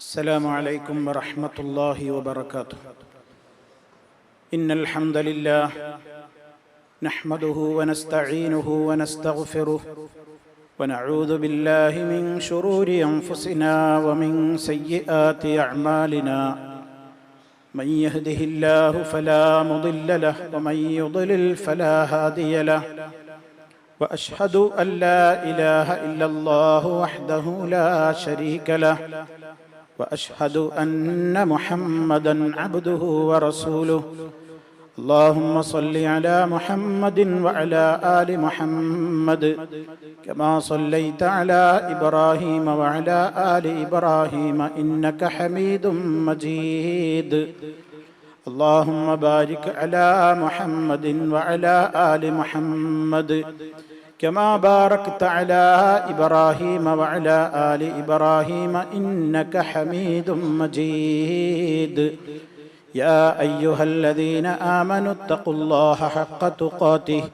السلام عليكم ورحمة الله وبركاته. إن الحمد لله نحمده ونستعينه ونستغفره ونعوذ بالله من شرور أنفسنا ومن سيئات أعمالنا. من يهده الله فلا مضل له ومن يضلل فلا هادي له. وأشهد أن لا إله إلا الله وحده لا شريك له. وأشهد أن محمدًا عبده ورسوله. اللهم صل على محمد وعلى آل محمد كما صليت على إبراهيم وعلى آل إبراهيم إنك حميد مجيد. اللهم بارك على محمد وعلى آل محمد كما باركت على إبراهيم وعلى آل إبراهيم إنك حميد مجيد. يا أيها الذين آمنوا اتقوا الله حق تقاته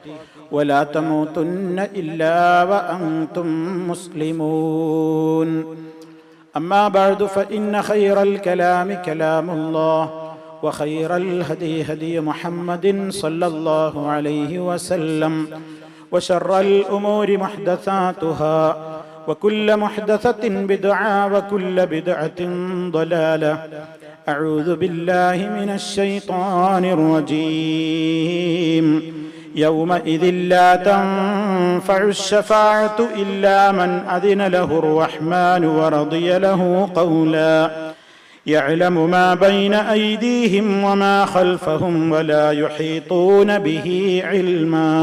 ولا تموتن إلا وأنتم مسلمون. أما بعد فإن خير الكلام كلام الله وخير الهدي هدي محمد صلى الله عليه وسلم وشر الأمور محدثاتها وكل محدثة بدعة وكل بدعة ضلالة. أعوذ بالله من الشيطان الرجيم. يومئذ لا تنفع الشفاعة إلا من أذن له الرحمن ورضي له قولا. يعلم ما بين أيديهم وما خلفهم ولا يحيطون به علما.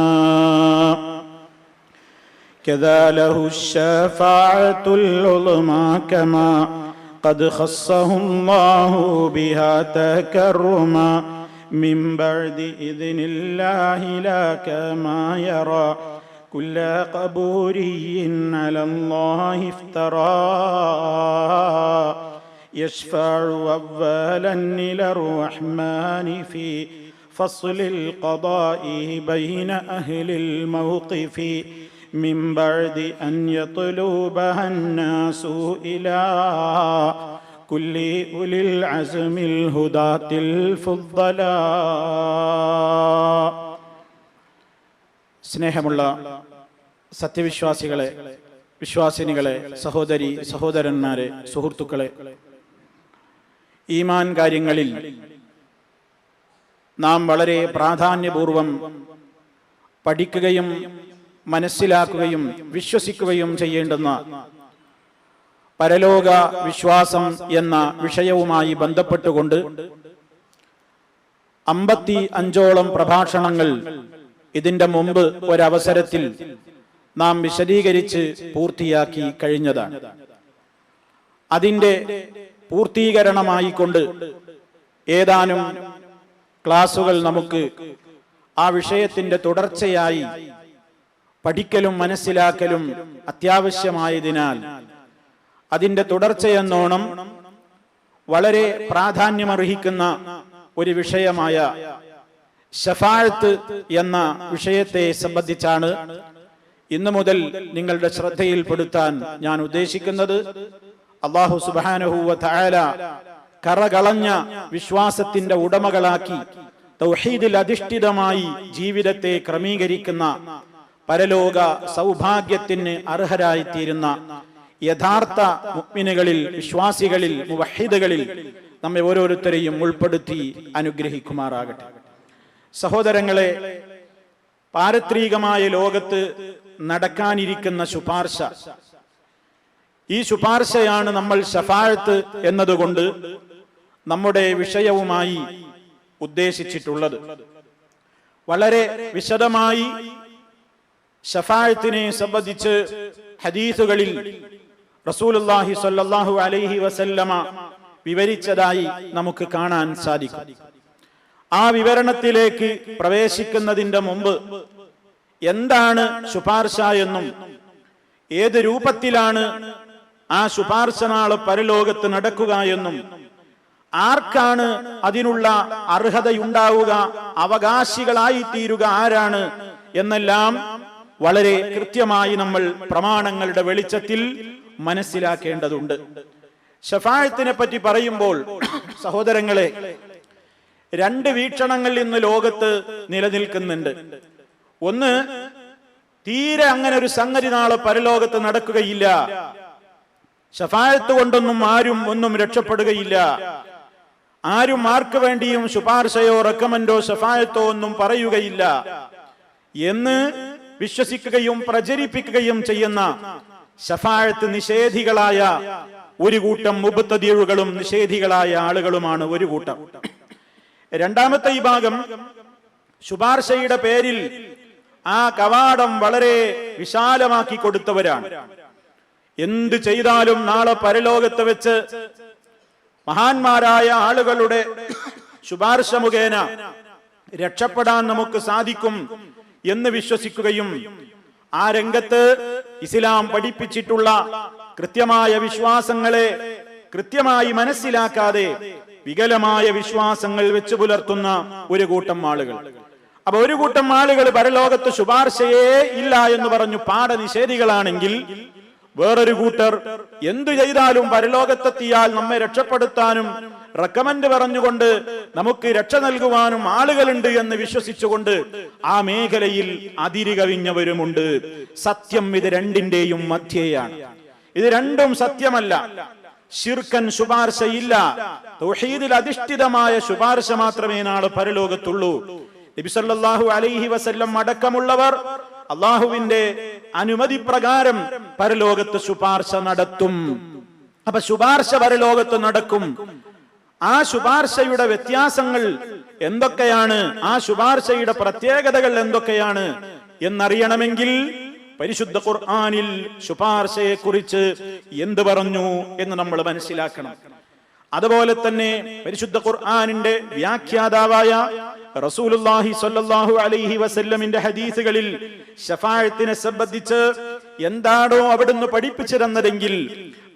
كذا له الشفاعة العظمى كما قد خصه الله بها تكرما. من بعد إذن الله لا كما يرى كل قبوري على الله افترى. يشفع أولا إلى الرحمن في فصل القضاء بين أهل الموقف من بعد أن يطلبها الناس إلى كل أولي العزم الهداة الفضلاء. സ്നേഹമുള്ള സത്യവിശ്വാസികളെ, വിശ്വാസിനികളെ, സഹോദരി സഹോദരന്മാരെ, സുഹൃത്തുക്കളെ, ഈമാൻ കാര്യങ്ങളിൽ നാം വളരെ പ്രാധാന്യപൂർവം പഠിക്കുകയും മനസ്സിലാക്കുകയും വിശ്വസിക്കുകയും ചെയ്യേണ്ടുന്ന പരലോക വിശ്വാസം എന്ന വിഷയവുമായി ബന്ധപ്പെട്ടുകൊണ്ട് 55ഓളം പ്രഭാഷണങ്ങൾ ഇതിന്റെ മുമ്പ് ഒരവസരത്തിൽ നാം വിശദീകരിച്ച് പൂർത്തിയാക്കി കഴിഞ്ഞതാണ്. അതിന്റെ പൂർത്തീകരണമായിക്കൊണ്ട് ഏതാനും ക്ലാസുകൾ നമുക്ക് ആ വിഷയത്തിന്റെ തുടർച്ചയായി പഠിക്കലും മനസ്സിലാക്കലും അത്യാവശ്യമായതിനാൽ അതിന്റെ തുടർച്ചയെന്നോണം വളരെ പ്രാധാന്യമർഹിക്കുന്ന ഒരു വിഷയമായ ശഫാഅത്ത് എന്ന വിഷയത്തെ സംബന്ധിച്ചാണ് ഇന്നു മുതൽ നിങ്ങളുടെ ശ്രദ്ധയിൽപ്പെടുത്താൻ ഞാൻ ഉദ്ദേശിക്കുന്നത്. അല്ലാഹു സുബ്ഹാനഹു വ തആല കറകളഞ്ഞ വിശ്വാസത്തിന്റെ ഉടമകളാക്കി തൗഹീദിൽ അധിഷ്ഠിതമായി ജീവിതത്തെ ക്രമീകരിക്കുന്ന പരലോക സൗഭാഗ്യത്തിന് അർഹരായിത്തീരുന്ന യഥാർത്ഥ മുഅ്മിനുകളിൽ, വിശ്വാസികളിൽ, മുവഹ്ഹിദുകളിൽ നമ്മെ ഓരോരുത്തരെയും ഉൾപ്പെടുത്തി അനുഗ്രഹിക്കുമാറാകട്ടെ. സഹോദരങ്ങളെ, പാരത്രികമായ ലോകത്ത് നടക്കാനിരിക്കുന്ന ശുപാർശ, ഈ ശുപാർശയാണ് നമ്മൾ ശഫാഅത്ത് എന്നതുകൊണ്ട് നമ്മുടെ വിഷയവുമായി ഉദ്ദേശിച്ചിട്ടുള്ളത്. വളരെ വിശദമായി ശഫാഅത്തിനെ സംബന്ധിച്ച് ഹദീസുകളിൽ റസൂലുള്ളാഹി സ്വല്ലല്ലാഹു അലൈഹി വസല്ലമ വിവരിച്ചതായി നമുക്ക് കാണാൻ സാധിക്കും. ആ വിവരണത്തിലേക്ക് പ്രവേശിക്കുന്നതിന്റെ മുമ്പ് എന്താണ് ശുപാർശ എന്നും ഏത് രൂപത്തിലാണ് ആ ശുപാർശ നാളെ പരലോകത്ത് നടക്കുക എന്നും ആർക്കാണ് അതിനുള്ള അർഹതയുണ്ടാവുക, അവകാശികളായി തീരുക ആരാണ് എന്നെല്ലാം വളരെ കൃത്യമായി നമ്മൾ പ്രമാണങ്ങളുടെ വെളിച്ചത്തിൽ മനസ്സിലാക്കേണ്ടതുണ്ട്. ശഫാഅത്തിനെ പറ്റി പറയുമ്പോൾ സഹോദരങ്ങളെ, രണ്ട് വീക്ഷണങ്ങൾ ഇന്ന് ലോകത്ത് നിലനിൽക്കുന്നുണ്ട്. ഒന്ന്, തീരെ അങ്ങനെ ഒരു സംഗതി നാളെ പരലോകത്ത് നടക്കുകയില്ല, ശഫാഅത്ത് കൊണ്ടൊന്നും ആരും ഒന്നും രക്ഷപ്പെടുകയില്ല, ആരും ആർക്ക് വേണ്ടിയും ശുപാർശയോ റെക്കമെൻഡോ ശഫാഅത്തോ ഒന്നും പറയുകയില്ല എന്ന് വിശ്വസിക്കുകയും പ്രചരിപ്പിക്കുകയും ചെയ്യുന്ന ശഫാഅത്ത് നിഷേധികളായ ഒരു കൂട്ടം മുബ്തദിഉകളും നിഷേധികളായ ആളുകളുമാണ് ഒരു കൂട്ടം. രണ്ടാമത്തെ ഈ ഭാഗം ശുപാർശയുടെ പേരിൽ ആ കവാടം വളരെ വിശാലമാക്കി കൊടുത്തവരാണ്. എന്ത് ചെയ്താലും നാളെ പരലോകത്ത് വെച്ച് മഹാന്മാരായ ആളുകളുടെ ശുപാർശ മുഖേന രക്ഷപ്പെടാൻ നമുക്ക് സാധിക്കും എന്ന് വിശ്വസിക്കുകയും ആ രംഗത്ത് ഇസ്ലാം പഠിപ്പിച്ചിട്ടുള്ള കൃത്യമായ വിശ്വാസങ്ങളെ കൃത്യമായി മനസ്സിലാക്കാതെ വികലമായ വിശ്വാസങ്ങൾ വെച്ച് പുലർത്തുന്ന ഒരു കൂട്ടം ആളുകൾ. അപ്പൊ ഒരു കൂട്ടം ആളുകൾ പരലോകത്ത് ശുപാർശയേ ഇല്ല എന്ന് പറഞ്ഞു പാഠനിഷേധികളാണെങ്കിൽ, വേറൊരു കൂട്ടർ എന്തു ചെയ്താലും പരലോകത്തെത്തിയാൽ നമ്മെ രക്ഷപ്പെടുത്താനും റെക്കമെൻഡ് പറഞ്ഞുകൊണ്ട് നമുക്ക് രക്ഷ നൽകുവാനും ആളുകളുണ്ട് എന്ന് വിശ്വസിച്ചുകൊണ്ട് ആ മേഖലയിൽ അതിരുകവിഞ്ഞവരുമുണ്ട്. സത്യം ഇത് രണ്ടിന്റെയും മധ്യേയാണ്. ഇത് രണ്ടും സത്യമല്ല. ശിർക്കൻ ശുപാർശയില്ല, തൗഹീദിൽ അധിഷ്ഠിതമായ ശുപാർശ മാത്രമേ നാളെ പരലോകത്തുള്ളൂ. നബി സല്ലല്ലാഹു അലൈഹി വസല്ലം അടക്കമുള്ളവർ അള്ളാഹുവിന്റെ അനുമതി പ്രകാരം പരലോകത്ത് ശുപാർശ നടത്തും. അപ്പൊ ശുപാർശ പരലോകത്ത് നടക്കും. ആ ശുപാർശയുടെ വ്യത്യാസങ്ങൾ എന്തൊക്കെയാണ്, ആ ശുപാർശയുടെ പ്രത്യേകതകൾ എന്തൊക്കെയാണ് എന്നറിയണമെങ്കിൽ പരിശുദ്ധ ഖുർആനിൽ ശുപാർശയെ കുറിച്ച് എന്ത് പറഞ്ഞു എന്ന് നമ്മൾ മനസ്സിലാക്കണം. അതുപോലെ തന്നെ പരിശുദ്ധ ഖുർആനിന്റെ വ്യാഖ്യാതാവായ റസൂലുള്ളാഹി സ്വല്ലല്ലാഹു അലൈഹി വസല്ലമിന്റെ ഹദീസുകളിൽ ശഫാഅത്തിനെ സംബന്ധിച്ച് എന്താണോ അവിടുന്ന് പഠിപ്പിച്ചു തന്നതെങ്കിൽ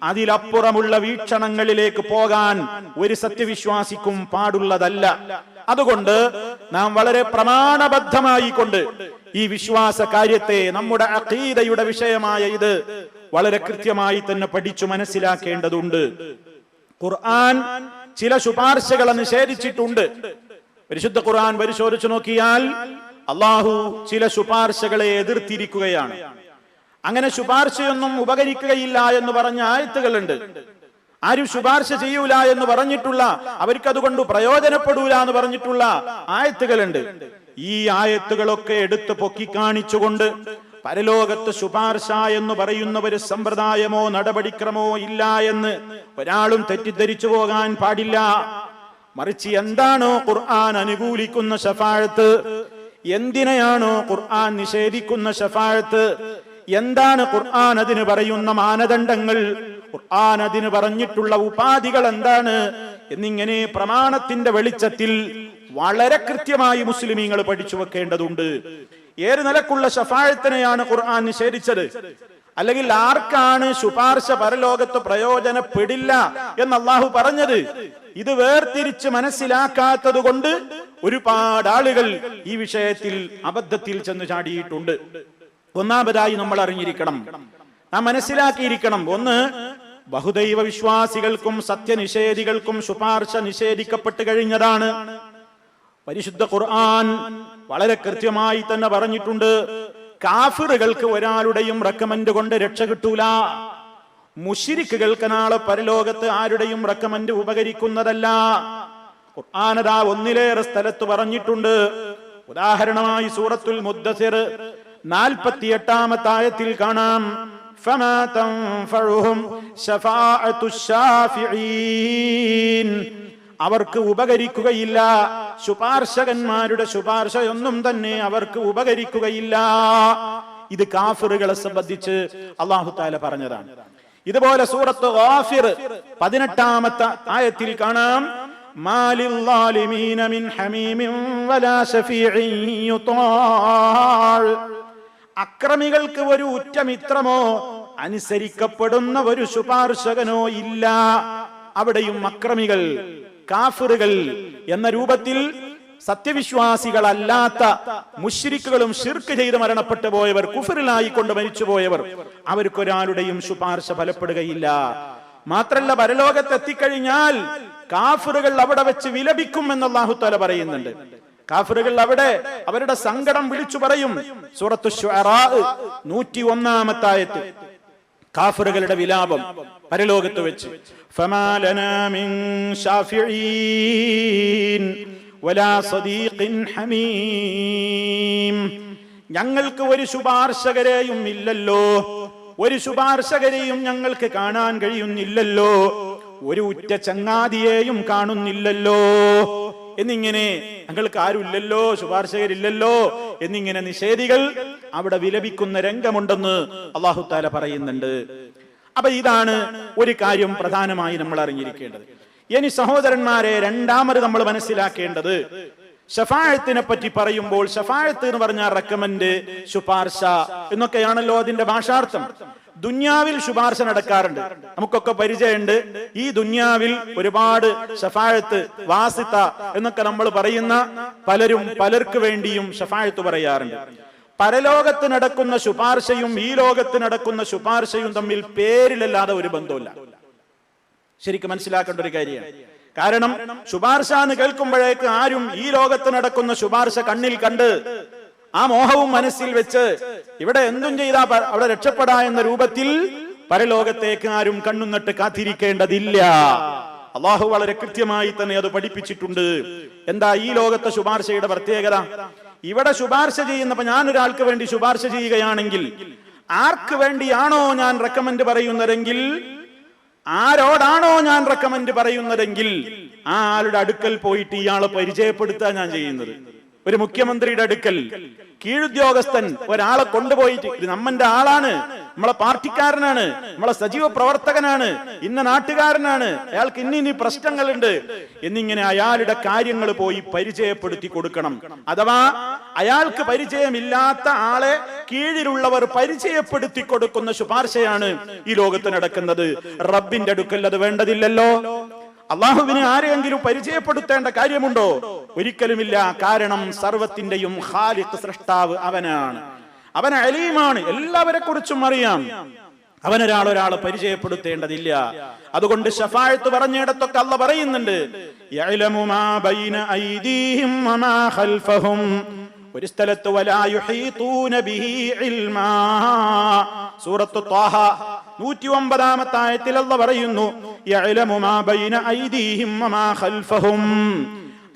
അതിലപ്പുറമുള്ള വീക്ഷണങ്ങളിലേക്ക് പോകാൻ ഒരു സത്യവിശ്വാസിക്കും പാടുള്ളതല്ല. അതുകൊണ്ട് നാം വളരെ പ്രമാണബദ്ധമായി കൊണ്ട് ഈ വിശ്വാസ കാര്യത്തെ, നമ്മുടെ അഖീദയുടെ വിഷയമായ ഇത് വളരെ കൃത്യമായി തന്നെ പഠിച്ചു മനസ്സിലാക്കേണ്ടതുണ്ട്. ഖുർആൻ ചില ശുപാർശകളെ നിഷേധിച്ചിട്ടുണ്ട്. പരിശുദ്ധ ഖുർആൻ പരിശോധിച്ചു നോക്കിയാൽ അള്ളാഹു ചില ശുപാർശകളെ എതിർത്തിരിക്കുകയാണ്. അങ്ങനെ ശുപാർശയൊന്നും ഉപകരിക്കുകയില്ല എന്ന് പറഞ്ഞ ആയത്തുകളുണ്ട്. ആരും ശുപാർശ ചെയ്യൂല എന്ന് പറഞ്ഞിട്ടുള്ള, അവർക്കതുകൊണ്ട് പ്രയോജനപ്പെടൂല എന്ന് പറഞ്ഞിട്ടുള്ള ആയത്തുകളുണ്ട്. ഈ ആയത്തുകളൊക്കെ എടുത്ത് പൊക്കി കാണിച്ചുകൊണ്ട് പരലോകത്ത് ശുപാർശ എന്ന് പറയുന്ന ഒരു സമ്പ്രദായമോ നടപടിക്രമോ ഇല്ല എന്ന് ഒരാളും തെറ്റിദ്ധരിച്ചു പോകാൻ പാടില്ല. മറിച്ച് എന്താണോ ഖുർആൻ അനുകൂലിക്കുന്ന ശഫാഅത്ത്, എന്തിനെയാണോ ഖുർആൻ നിഷേധിക്കുന്ന ശഫാഅത്ത്, എന്താണ് ഖുർആൻ അതിന് പറയുന്ന മാനദണ്ഡങ്ങൾ, ഖുർആൻ അതിന് പറഞ്ഞിട്ടുള്ള ഉപാധികൾ എന്താണ് എന്നിങ്ങനെ പ്രമാണത്തിന്റെ വെളിച്ചത്തിൽ വളരെ കൃത്യമായി മുസ്ലിമീങ്ങൾ പഠിച്ചു വെക്കേണ്ടതുണ്ട്. ഏത് നിലക്കുള്ള ശഫാഅത്തിനെയാണ് ഖുർആൻ നിഷേധിച്ചത്, അല്ലെങ്കിൽ ആർക്കാണ് ശുപാർശ പരലോകത്ത് പ്രയോജനപ്പെടില്ല എന്ന് അള്ളാഹു പറഞ്ഞത്, ഇത് വേർതിരിച്ച് മനസ്സിലാക്കാത്തത് കൊണ്ട് ഒരുപാട് ആളുകൾ ഈ വിഷയത്തിൽ അബദ്ധത്തിൽ ചെന്ന് ചാടിയിട്ടുണ്ട്. ഒന്നാമതായി നമ്മൾ അറിഞ്ഞിരിക്കണം, നാം മനസ്സിലാക്കിയിരിക്കണം, ഒന്ന്, ബഹുദൈവ വിശ്വാസികൾക്കും സത്യനിഷേധികൾക്കും ശുപാർശ നിഷേധിക്കപ്പെട്ട് കഴിഞ്ഞതാണ്. പരിശുദ്ധ ഖുർആൻ വളരെ കൃത്യമായി തന്നെ പറഞ്ഞിട്ടുണ്ട്, കാഫിറുകൾക്ക് ഒരാളുടെയും റെക്കമെൻഡ് കൊണ്ട് രക്ഷ കിട്ടൂല. മുശ്രിക്കുകൾക്ക് നാളെ പരലോകത്ത് ആരുടെയും റെക്കമെൻഡ് ഉപകരിക്കുന്നതല്ല. ഖുർആനതാ ഒന്നിലേറെ സ്ഥലത്ത് പറഞ്ഞിട്ടുണ്ട്. ഉദാഹരണമായി സൂറത്തുൽ മുദ്ദസിർ 48-ാമത്തെ ആയത്തിൽ കാണാം, ഫമാ തൻഫഉഹും ശഫാഅത്തുശ് ശാഫിഈൻ, അവർക്ക് ഉപകരിക്കുകയില്ല, ശുപാർശകന്മാരുടെ ശുപാർശയൊന്നും തന്നെ അവർക്ക് ഉപകരിക്കുകയില്ല. ഇത് കാഫിറുകളെ സംബന്ധിച്ച് അല്ലാഹു തആല പറഞ്ഞതാണ്. ഇതുപോലെ സൂറത്ത് ഗാഫിർ 18-ാമത്തെ ആയത്തിൽ കാണാം, മാലിൽ ളാലിമീന മിൻ ഹമീമിൻ വലാ ശഫീഇൻ യുതാഅ, അക്രമികൾക്ക് ഒരു ഉറ്റമിത്രമോ അനുസരിക്കപ്പെടുന്ന ഒരു ശുപാർശകനോ ഇല്ല. അവിടെയും അക്രമികൾ, കാഫിറുകൾ എന്ന രൂപത്തിൽ സത്യവിശ്വാസികളല്ലാത്ത മുശ്രിക്കുകളും ശിർക്ക് ചെയ്ത് മരണപ്പെട്ടു പോയവർ, കുഫറിലായി കൊണ്ട് മരിച്ചുപോയവർ, അവർക്കൊരാളുടെയും ശുപാർശ ഫലപ്പെടുകയില്ല. മാത്രല്ല പരലോകത്ത് എത്തിക്കഴിഞ്ഞാൽ കാഫിറുകൾ അവിടെ വെച്ച് വിലപിക്കും എന്ന് അല്ലാഹു തആല പറയുന്നുണ്ട്. കാഫിറുകൾ അവിടെ അവരുടെ സങ്കടം വിളിച്ചു പറയും. സൂറത്തു ശുഅറാ 101-ാമത്തെ ആയത്ത് കാഫിറുകളുടെ വിലാപം പരലോകത്ത് വെച്ച്. ഫമാ ലനാ മിൻ ശാഫിഈൻ വലാ സദീഖിൻ ഹമീം. ഞങ്ങൾക്ക് ഒരു ശുപാർശകരെയും ഇല്ലല്ലോ, ഒരു ശുപാർശകരെയും ഞങ്ങൾക്ക് കാണാൻ കഴിയുന്നില്ലല്ലോ, ഒരു ഉറ്റ ചങ്ങാതിയെയും കാണുന്നില്ലല്ലോ എന്നിങ്ങനെ, ഞങ്ങൾക്ക് ആരുമില്ലല്ലോ, ശുപാർശകരില്ലല്ലോ എന്നിങ്ങനെ നിഷേധികൾ അവിടെ വിലപിക്കുന്ന രംഗമുണ്ടെന്ന് അല്ലാഹു തആല പറയുന്നുണ്ട്. അപ്പൊ ഇതാണ് ഒരു കാര്യം പ്രധാനമായി നമ്മൾ അറിഞ്ഞിരിക്കേണ്ടത്. ഇനി സഹോദരന്മാരെ, രണ്ടാമത് നമ്മൾ മനസ്സിലാക്കേണ്ടത് ശഫാഅത്തിനെ പറ്റി പറയുമ്പോൾ, ശഫാഅത്ത് എന്ന് പറഞ്ഞാൽ റെക്കമെൻഡ്, ശുപാർശ എന്നൊക്കെയാണല്ലോ അതിന്റെ ഭാഷാർത്ഥം. ദുന്യാവിൽ ശുപാർശ നടക്കാറുണ്ട്, നമുക്കൊക്കെ പരിചയമുണ്ട്. ഈ ദുന്യാവിൽ ഒരുപാട് ശഫാഅത്ത്, വാസിത്ത എന്നൊക്കെ നമ്മൾ പറയുന്ന പലരും പലർക്ക് വേണ്ടിയും ശഫാഅത്ത് പറയാറുണ്ട്. പരലോകത്ത് നടക്കുന്ന ശുപാർശയും ഈ ലോകത്ത് നടക്കുന്ന ശുപാർശയും തമ്മിൽ പേരിലല്ലാതെ ഒരു ബന്ധമില്ല. ശരിക്കും മനസ്സിലാക്കേണ്ട ഒരു കാര്യമാണ്. കാരണം ശുപാർശ എന്ന് കേൾക്കുമ്പോഴേക്ക് ആരും ഈ ലോകത്ത് നടക്കുന്ന ശുപാർശ കണ്ണിൽ കണ്ട് ആ മോഹവും മനസ്സിൽ വെച്ച് ഇവിടെ എന്തും ചെയ്താ അവിടെ രക്ഷപ്പെടാ എന്ന രൂപത്തിൽ പരലോകത്തേക്ക് ആരും കണ്ണുനട്ട് കാത്തിരിക്കേണ്ടതില്ല. അള്ളാഹു വളരെ കൃത്യമായി തന്നെ അത് പഠിപ്പിച്ചിട്ടുണ്ട്. എന്താ ഈ ലോകത്തെ ശുപാർശയുടെ പ്രത്യേകത? ഇവിടെ ശുപാർശ ചെയ്യുന്നപ്പോ ഞാൻ ഒരാൾക്ക് വേണ്ടി ശുപാർശ ചെയ്യുകയാണെങ്കിൽ, ആർക്ക് വേണ്ടിയാണോ ഞാൻ റെക്കമെൻഡ് പറയുന്നതെങ്കിൽ, ആരോടാണോ ഞാൻ റെക്കമെൻഡ് പറയുന്നതെങ്കിൽ ആ ആളുടെ അടുക്കൽ പോയിട്ട് ഇയാളെ പരിചയപ്പെടുത്താൻ ഞാൻ ചെയ്യുന്നത്. ഒരു മുഖ്യമന്ത്രിയുടെ അടുക്കൽ കീഴുദ്യോഗസ്ഥൻ ഒരാളെ കൊണ്ടുപോയിട്ട്, ഇത് നമ്മന്റെ ആളാണ്, നമ്മളെ പാർട്ടിക്കാരനാണ്, നമ്മളെ സജീവ പ്രവർത്തകനാണ്, ഇന്ന നാട്ടുകാരനാണ്, അയാൾക്ക് ഇന്നിനി പ്രശ്നങ്ങളുണ്ട് എന്നിങ്ങനെ അയാളുടെ കാര്യങ്ങൾ പോയി പരിചയപ്പെടുത്തി കൊടുക്കണം. അഥവാ അയാൾക്ക് പരിചയമില്ലാത്ത ആളെ കീഴിലുള്ളവർ പരിചയപ്പെടുത്തി കൊടുക്കുന്ന ശുപാർശയാണ് ഈ ലോകത്ത് നടക്കുന്നത്. റബ്ബിന്റെ അടുക്കൽ അത് വേണ്ടതില്ലല്ലോ. അള്ളാഹുവിനെ ആരെയെങ്കിലും പരിചയപ്പെടുത്തേണ്ട കാര്യമുണ്ടോ? ഒരിക്കലുമില്ല. കാരണം സർവത്തിന്റെയും ഖാലിഖ്, സൃഷ്ടാവ് അവനാണ്. അവൻ അലീമാണ്, എല്ലാവരെ കുറിച്ചും അറിയാം. അവനൊരാളെ പരിചയപ്പെടുത്തേണ്ടതില്ല. അതുകൊണ്ട് ശഫാഅത്ത് പറഞ്ഞിടത്തൊക്കെ അല്ലാഹ് പറയുന്നുണ്ട്, യഅലമു മാ ബൈന ഐദീഹിം വമാ ഖൽഫഹും. ഒരു സ്ഥലത്ത് വലാ യുഹീതൂന ബിഹി ഇൽമാ. സൂറത്തു ത്വാഹ 109-ാമത്തെ ആയത്തിൽ അല്ലാഹ് പറയുന്നു, യഅലമു മാ ബൈന ഐദീഹിം വമാ ഖൽഫഹും.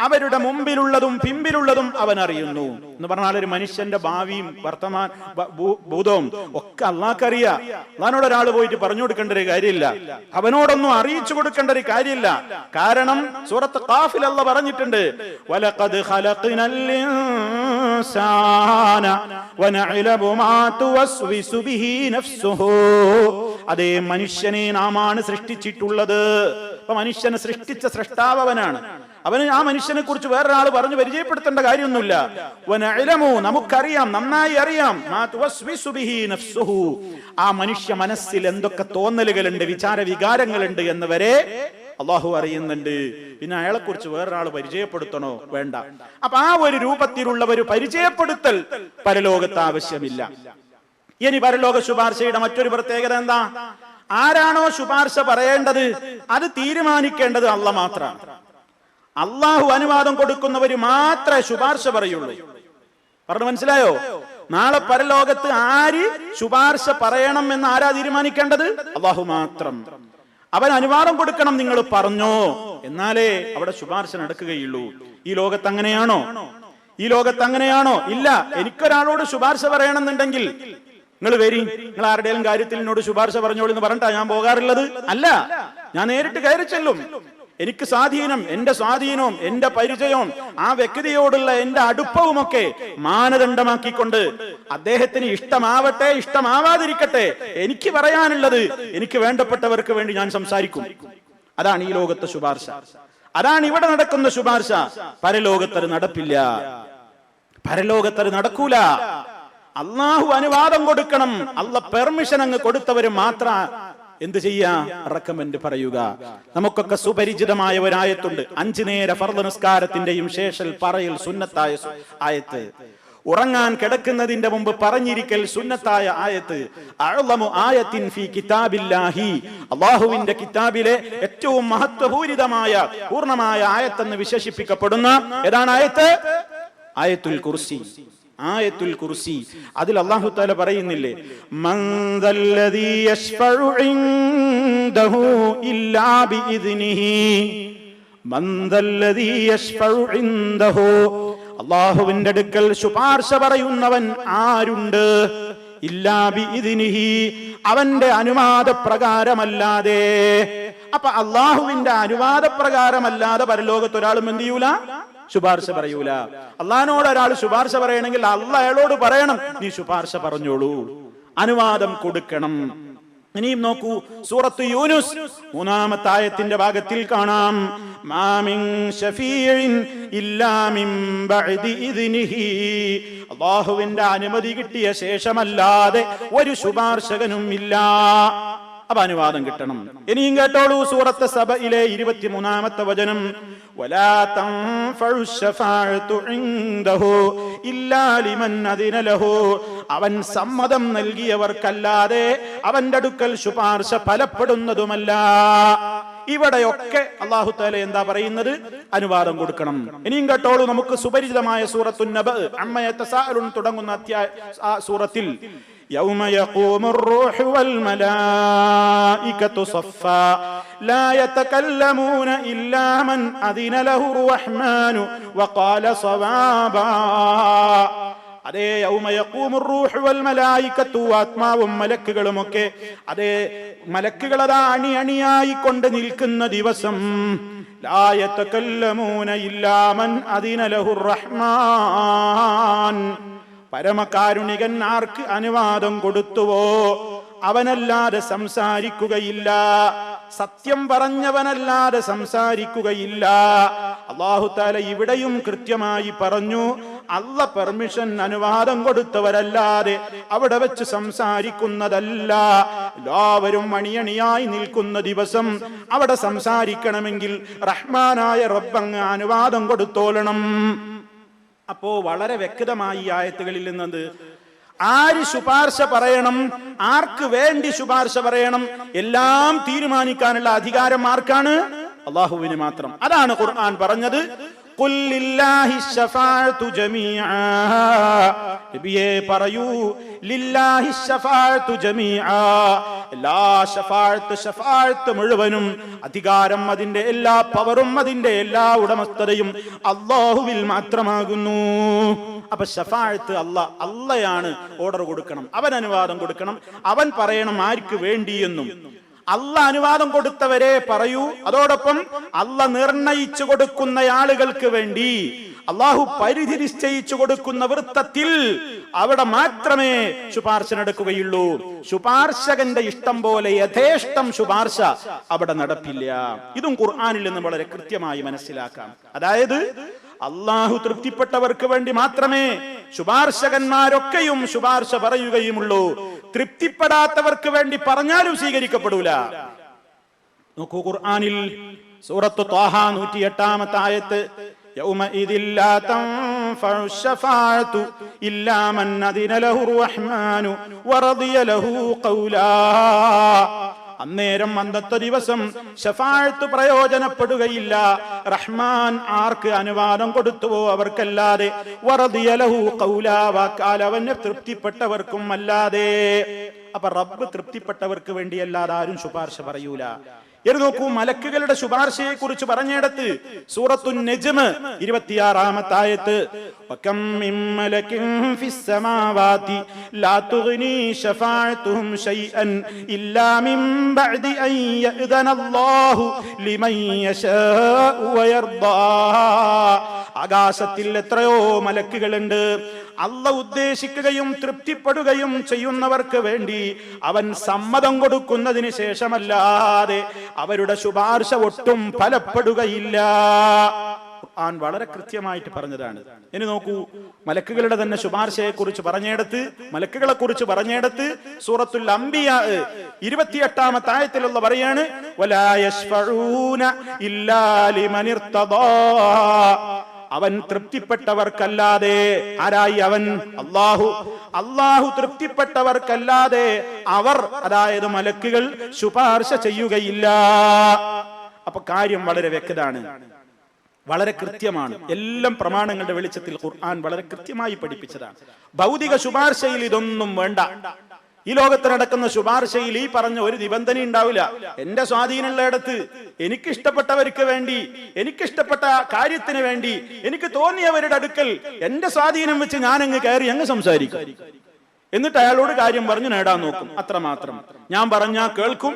അവരുടെ മുമ്പിലുള്ളതും പിമ്പിലുള്ളതും അവൻ അറിയുന്നു എന്ന് പറഞ്ഞാൽ ഒരു മനുഷ്യന്റെ ഭാവിയും വർത്തമാന ഭൂതവും ഒക്കെ അള്ളാഹ്ക്കറിയാം. അള്ളാഹിനോട് ഒരാൾ പോയിട്ട് പറഞ്ഞു കൊടുക്കേണ്ട ഒരു കാര്യമില്ല, അവനോടൊന്നും അറിയിച്ചു കൊടുക്കേണ്ട ഒരു കാര്യമില്ല. കാരണം സൂറത്ത് ഖാഫിൽ അല്ലാഹ് പറഞ്ഞിട്ടുണ്ട്, വലഖദ് ഖലഖ്നൽ ഇൻസാന വനഅലമു മാ തുവസ്വിസു ബിഹി നഫ്സുഹു. അതേ മനുഷ്യനെ നാമാണ് സൃഷ്ടിച്ചിട്ടുള്ളത്. അപ്പൊ മനുഷ്യനെ സൃഷ്ടിച്ച സൃഷ്ടാവ് അവനാണ്. അവന് ആ മനുഷ്യനെ കുറിച്ച് വേറൊരാൾ പറഞ്ഞു പരിചയപ്പെടുത്തേണ്ട കാര്യമൊന്നുമില്ല. വനഅലമു, നമുക്കറിയാം, നന്നായി അറിയാം, മാ തുവസ്വിസു ബിഹി നഫ്സുഹു, ആ മനുഷ്യ മനസ്സിൽ എന്തൊക്കെ തോന്നലുകളുണ്ട്, വിചാര വികാരങ്ങളുണ്ട് എന്ന് വരെ അള്ളാഹു അറിയുന്നുണ്ട്. പിന്നെ അയാളെ കുറിച്ച് വേറൊരാൾ പരിചയപ്പെടുത്തണോ? വേണ്ട. അപ്പൊ ആ ഒരു രൂപത്തിലുള്ള ഒരു പരിചയപ്പെടുത്തൽ പരലോകത്ത് ആവശ്യമില്ല. ഇനി പരലോക ശുപാർശയുടെ മറ്റൊരു പ്രത്യേകത എന്താ? ആരാണോ ശുപാർശ പറയേണ്ടത് അത് തീരുമാനിക്കേണ്ടത് അള്ളാഹ് മാത്രമാണ്. അള്ളാഹു അനുവാദം കൊടുക്കുന്നവര് മാത്രമേ ശുപാർശ പറയുള്ളൂ. പറഞ്ഞു മനസ്സിലായോ? നാളെ പരലോകത്ത് ആര് ശുപാർശ പറയണം എന്ന് ആരാ തീരുമാനിക്കേണ്ടത്? അള്ളാഹു മാത്രം. അവൻ അനുവാദം കൊടുക്കണം. നിങ്ങൾ പറഞ്ഞോ, എന്നാലേ അവിടെ ശുപാർശ നടക്കുകയുള്ളൂ. ഈ ലോകത്ത് അങ്ങനെയാണോ? ഈ ലോകത്ത് അങ്ങനെയാണോ? ഇല്ല. എനിക്കൊരാളോട് ശുപാർശ പറയണമെന്നുണ്ടെങ്കിൽ നിങ്ങൾ വരി, നിങ്ങൾ ആരുടെയും കാര്യത്തിൽ എന്നോട് ശുപാർശ പറഞ്ഞോളൂ എന്ന് പറഞ്ഞിട്ടാ ഞാൻ പോകാറുള്ളത്? അല്ല, ഞാൻ നേരിട്ട് കയറി ചെല്ലും. എനിക്ക് സ്വാധീനം, എന്റെ സ്വാധീനവും എന്റെ പരിചയവും ആ വ്യക്തിയോടുള്ള എന്റെ അടുപ്പവുമൊക്കെ മാനദണ്ഡമാക്കിക്കൊണ്ട് അദ്ദേഹത്തിന് ഇഷ്ടമാവട്ടെ ഇഷ്ടമാവാതിരിക്കട്ടെ, എനിക്ക് പറയാനുള്ളത് എനിക്ക് വേണ്ടപ്പെട്ടവർക്ക് വേണ്ടി ഞാൻ സംസാരിക്കും. അതാണ് ഈ ലോകത്തെ ശുപാർശ. അതാണ് ഇവിടെ നടക്കുന്ന ശുപാർശ. പരലോകത്തത് നടപ്പില്ല, പരലോകത്തത് നടക്കൂല. അള്ളാഹു അനുവാദം കൊടുക്കണം. അള്ളാഹ് പെർമിഷൻ അങ്ങ് കൊടുത്തവര് മാത്രം എന്ത് ചെയ്യാ? റെക്കമെൻഡ് പറയുക. നമുക്കൊക്കെ സുപരിചിതമായ ഒരു ആയത്തുണ്ട്, 5 നേര ഫർദ് നിസ്കാരത്തിന്റെയും ശേഷം പറയൽ സുന്നത്തായ ആയത്ത്. ഉറങ്ങാൻ കിടക്കുന്നതിന്റെ മുമ്പ് പറഞ്ഞിരിക്കൽ സുന്നത്തായ ആയത്ത്. അഅ്ളമു ആയത്തിൻ ഫീ കിതാബില്ലാഹി, അല്ലാഹുവിന്റെ കിതാബിലെ ഏറ്റവും മഹത്വപൂരിതമായ പൂർണ്ണമായ ആയത്തെന്ന് വിശേഷിപ്പിക്കപ്പെടുന്ന ഏതാണ് ആയത്ത്? ആയത്തുൽ കുർസി. ആയത്തുൽ കുർസി. അതിൽ അല്ലാഹു തആല പറയുന്നില്ലേ, മൻ ദല്ലദീ യശ്ഫഉ ഇൻദഹു ഇല്ലാ ബിഇദ്നിഹി, മൻ ദല്ലദീ യശ്ഫഉ ഇൻദഹു, അല്ലാഹുവിന്റെ അടുക്കൽ ശുപാർശ പറയുന്നവൻ ആരുണ്ട്? ഇല്ലാ ബിഇദ്നിഹി, അവന്റെ അനുവാദപ്രകാരമല്ലാതെ. അപ്പൊ അല്ലാഹുവിന്റെ അനുവാദപ്രകാരമല്ലാതെ പരലോകത്ത് ഒരാളും എന്ത് ചെയ്യൂല? ശുപാർശ പറയൂല. അള്ളാഹിനോട് ഒരാൾ ശുപാർശ പറയണമെങ്കിൽ അള്ളാഹ് അയാളോട് പറയണം, നീ ശുപാർശ പറഞ്ഞോളൂ, അനുവാദം കൊടുക്കണം. ഇനിയും നോക്കൂ, സൂറത്ത് യൂനുസ് 3-ാമത്തെ ആയത്തിന്റെ ഭാഗത്തിൽ കാണാം, മാ മിൻ ശഫീഇൻ ഇല്ലാ മിൻ ബഅദി ഇദ്നിഹി, അല്ലാഹുവിന്റെ അനുമതി കിട്ടിയ ശേഷമല്ലാതെ ഒരു ശുപാർശകനും ഇല്ല. അപ്പൊ അനുവാദം കിട്ടണം. ഇനിയും കേട്ടോളൂ, സൂറത്ത് സബയിലെ 23-ാമത്തെ വചനം, വലാ തൻഫഉ ശഫാഅതു ഇൻദഹു ഇല്ലാ ലിമൻ അദിന ലഹു, അവൻ സമ്മതം നൽകിയവർക്കല്ലാതെ അവന്റെ അടുക്കൽ ശുപാർശ ഫലപ്പെടുന്നതുമല്ല. ഇവിടെയൊക്കെ അല്ലാഹു തആല എന്താ പറയുന്നത്? അനുവാദം കൊടുക്കണം. ഇനിയും കേട്ടോളൂ, നമുക്ക് സുപരിചിതമായ സൂറത്തുൻ നബ അമ്മ യതസാഅലുൻ തുടങ്ങുന്ന സൂറത്തിൽ يوم يقوم الروح والملائكة صفا لا يتكلمون إلا من أذن له الرحمن وقال صوابا. അതേ യൗമ യഖൂമു റൂഹു വൽ മലായികത്തു, ആത്മാവും മലക്കുകളുമൊക്കെ, അതേ മലക്കുകൾ അതാ അണിയായി കൊണ്ട് നിൽക്കുന്ന ദിവസം, ലാ യതകല്ലമൂന ഇല്ലാ മൻ അദിന ലഹുർ റഹ്മാൻ, പരമകാരുണികൻ ആർക്ക് അനുവാദം കൊടുത്തുവോ അവനല്ലാതെ സംസാരിക്കുകയില്ല, സത്യം പറഞ്ഞവനല്ലാതെ സംസാരിക്കുകയില്ല. അല്ലാഹു തആല ഇവിടെയും കൃത്യമായി പറഞ്ഞു, അല്ലാഹ് പെർമിഷൻ അനുവാദം കൊടുത്തവരല്ലാതെ അവിടെ വെച്ച് സംസാരിക്കുന്നതല്ല. എല്ലാവരും അണിയണിയായി നിൽക്കുന്ന ദിവസം അവിടെ സംസാരിക്കണമെങ്കിൽ റഹ്മാനായ റബ്ബങ്ങ് അനുവാദം കൊടുത്തോളണം. അപ്പോ വളരെ വ്യക്തമായി ഈ ആയത്തുകളിൽ നിന്നത് ആര് ശുപാർശ പറയണം, ആർക്ക് വേണ്ടി ശുപാർശ പറയണം, എല്ലാം തീരുമാനിക്കാനുള്ള അധികാരം ആർക്കാണ്? അല്ലാഹുവിന് മാത്രം. അതാണ് ഖുർആൻ പറഞ്ഞത്, ഖുൽ ലില്ലാഹി ശഫാഅതു ജമീഅ, നബിയേ പറയൂ, ലില്ലാഹി ശഫാഅതു ജമീഅ, എല്ലാ ശഫാഅത്ത് മുഴുവനും, അധികാരം, അതിന്റെ എല്ലാ പവറും, അതിന്റെ എല്ലാ ഉടമസ്ഥതയും അല്ലാഹുവിൽ മാത്രമാകുന്നു. അപ്പൊ ശഫാഅത്ത് അള്ളയാണ് ഓർഡർ കൊടുക്കണം, അവൻ അനുവാദം കൊടുക്കണം, അവൻ പറയണം ആർക്ക് വേണ്ടിയെന്നും. അല്ലാഹ് അനുവാദം കൊടുത്തവരെ പറയൂ, അതോടൊപ്പം അല്ലാഹ് നിർണയിച്ചു കൊടുക്കുന്ന ആളുകൾക്ക് വേണ്ടി, അല്ലാഹു പരിധി നിശ്ചയിച്ചു കൊടുക്കുന്ന വൃത്തത്തിൽ അവിടെ മാത്രമേ ശുപാർശ നടക്കുകയുള്ളൂ. ശുപാർശകന്റെ ഇഷ്ടം പോലെ യഥേഷ്ടം ശുപാർശ അവിടെ നടപ്പില്ല. ഇതും ഖുർആനിൽ നിന്ന് വളരെ കൃത്യമായി മനസ്സിലാക്കാം. അതായത് അല്ലാഹു തൃപ്തിപ്പെട്ടവർക്ക് വേണ്ടി മാത്രമേ ശുപാർശകന്മാരൊക്കെയും ശുപാർശ പറയുകയുമുള്ളൂ. തൃപ്തിപ്പെടാത്തവർക്ക് വേണ്ടി പറഞ്ഞാലും സ്വീകരിക്കപ്പെടൂല. നോക്കൂ, ഖുർആനിൽ സൂറത്ത് ത്വാഹ 108-ാമത്തെ ആയത്ത്, യൗമഇദിൽ ലാ തൻഫഉ ശഫാഅതു ഇല്ലാ മൻ അദിന ലഹുർ റഹ്മാനു വറദിയ ലഹു ഖൗലാ. അന്നേരം അന്നത്തെ ദിവസം ശഫാഅത്ത് പ്രയോജനപ്പെടുകയില്ല, റഹ്മാൻ ആർക്ക് അനുവാദം കൊടുത്തുവോ അവർക്കല്ലാതെ, വറദിയ ലഹു ഖൗലാ, വാക്കാൽ അവന് തൃപ്തിപ്പെട്ടവർക്കും അല്ലാതെ. അപ്പൊ റബ്ബ് തൃപ്തിപ്പെട്ടവർക്ക് വേണ്ടി അല്ലാതെ ആരും ശുപാർശ പറയൂല. ഇത് നോക്കൂ, മലക്കുകളുടെ ശുപാർശയെ കുറിച്ച് പറഞ്ഞിടത്ത് സൂറത്തുൻ നജ്മ് 26-ാമത്തെ ആയത്ത്, വകം മിൻ മലകിൻ ഫിസ് സമാവാതി ലാ തുഗ്നി ശഫാഅതുഹും ശൈഅൻ ഇല്ലാ മിൻ ബഅദി അൻ യഅ്ദന അല്ലാഹു ലിമൻ യശാഉ വയർദാ. ആകാശത്തിൽ എത്രയോ മലക്കുകളുണ്ട്, അല്ലാഹ് ഉദ്ദേശിക്കുകയും തൃപ്തിപ്പെടുകയും ചെയ്യുന്നവർക്ക് വേണ്ടി അവൻ സമ്മതം കൊടുക്കുന്നതിന് ശേഷമല്ലാതെ അവരുടെ ശുപാർശ ഒട്ടും ഫലപ്പെടുകയില്ല. ഖുർആൻ വളരെ കൃത്യമായിട്ട് പറഞ്ഞതാണ്. ഇനി നോക്കൂ, മലക്കുകളുടെ തന്നെ ശുപാർശയെ കുറിച്ച് പറഞ്ഞിടത്ത്, മലക്കുകളെ കുറിച്ച് പറഞ്ഞിടത്ത് സൂറത്തുൽ അംബിയ 28-ാമത്തെ ആയത്തിലുള്ള പറയാണ്, വലാ യശ്ഫഊന ഇല്ലാ ലിമൻ ഇർതദാ. അവൻ തൃപ്തിപ്പെട്ടവർക്കല്ലാതെ, ആരായി അവൻ? അല്ലാഹു തൃപ്തിപ്പെട്ടവർക്കല്ലാതെ അവർ, അതായത് മലക്കുകൾ ശുപാർശ ചെയ്യുകയില്ല. അപ്പൊ കാര്യം വളരെ വ്യക്തമാണ്, വളരെ കൃത്യമാണ്. എല്ലാം പ്രമാണങ്ങളുടെ വെളിച്ചത്തിൽ ഖുർആൻ വളരെ കൃത്യമായി പഠിപ്പിച്ചതാണ്. ഭൗതിക ശുപാർശയിൽ ഇതൊന്നും വേണ്ട. ഈ ലോകത്ത് നടക്കുന്ന ശുപാർശയിൽ ഈ പറഞ്ഞ ഒരു നിബന്ധന ഉണ്ടാവില്ല. എന്റെ സ്വാധീനമുള്ളയിടത്ത് എനിക്കിഷ്ടപ്പെട്ടവർക്ക് വേണ്ടി, എനിക്കിഷ്ടപ്പെട്ട കാര്യത്തിന് വേണ്ടി, എനിക്ക് തോന്നിയവരുടെ അടുക്കൽ എന്റെ സ്വാധീനം വെച്ച് ഞാനങ്ങ് കയറി അങ്ങ് സംസാരിക്കും. എന്നിട്ട് അയാളോട് കാര്യം പറഞ്ഞു നേടാൻ നോക്കും. അത്രമാത്രം. ഞാൻ പറഞ്ഞാൽ കേൾക്കും,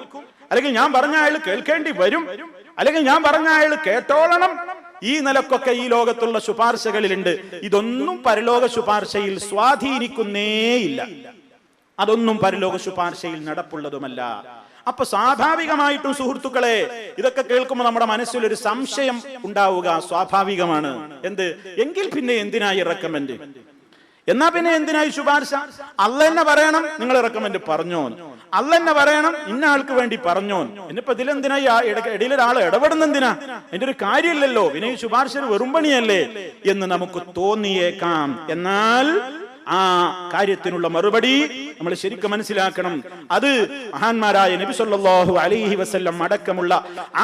അല്ലെങ്കിൽ ഞാൻ പറഞ്ഞ അയാൾ കേൾക്കേണ്ടി വരും, അല്ലെങ്കിൽ ഞാൻ പറഞ്ഞ അയാൾ കേട്ടോളണം. ഈ നിലക്കൊക്കെ ഈ ലോകത്തുള്ള ശുപാർശകളിലുണ്ട്. ഇതൊന്നും പരലോക ശുപാർശയിൽ സ്വാധീനിക്കുന്നേയില്ല. അതൊന്നും പരലോക ശുപാർശയിൽ നടപ്പുള്ളതുമല്ല. അപ്പൊ സ്വാഭാവികമായിട്ടും സുഹൃത്തുക്കളെ, ഇതൊക്കെ കേൾക്കുമ്പോൾ നമ്മുടെ മനസ്സിൽ ഒരു സംശയം ഉണ്ടാവുക സ്വാഭാവികമാണ്. എന്ത്? എങ്കിൽ പിന്നെ എന്തിനായി റെക്കമെൻഡ്? എന്നാ പിന്നെ എന്തിനായി ശുപാർശ? അല്ല എന്നെ പറയണം, നിങ്ങൾ റെക്കമെൻഡ് പറഞ്ഞോ, അല്ല എന്നെ പറയണം, ഇന്ന ആൾക്ക് വേണ്ടി പറഞ്ഞോ. എന്നിപ്പോ ഇതിലെന്തിനായി ഇടയിലൊരാൾ ഇടപെടുന്നെന്തിനാ? അതിന്റെ ഒരു കാര്യമില്ലല്ലോ. പിന്നെ ഈ ശുപാർശ വെറുമ്പണിയല്ലേ എന്ന് നമുക്ക് തോന്നിയേക്കാം. എന്നാൽ ആ കാര്യത്തിനുള്ള മറുപടി നമ്മൾ ശരിക്കും മനസ്സിലാക്കണം. അത് മഹാന്മാരായ നബി സല്ലല്ലാഹു അലൈഹി വസല്ലം അടക്കമുള്ള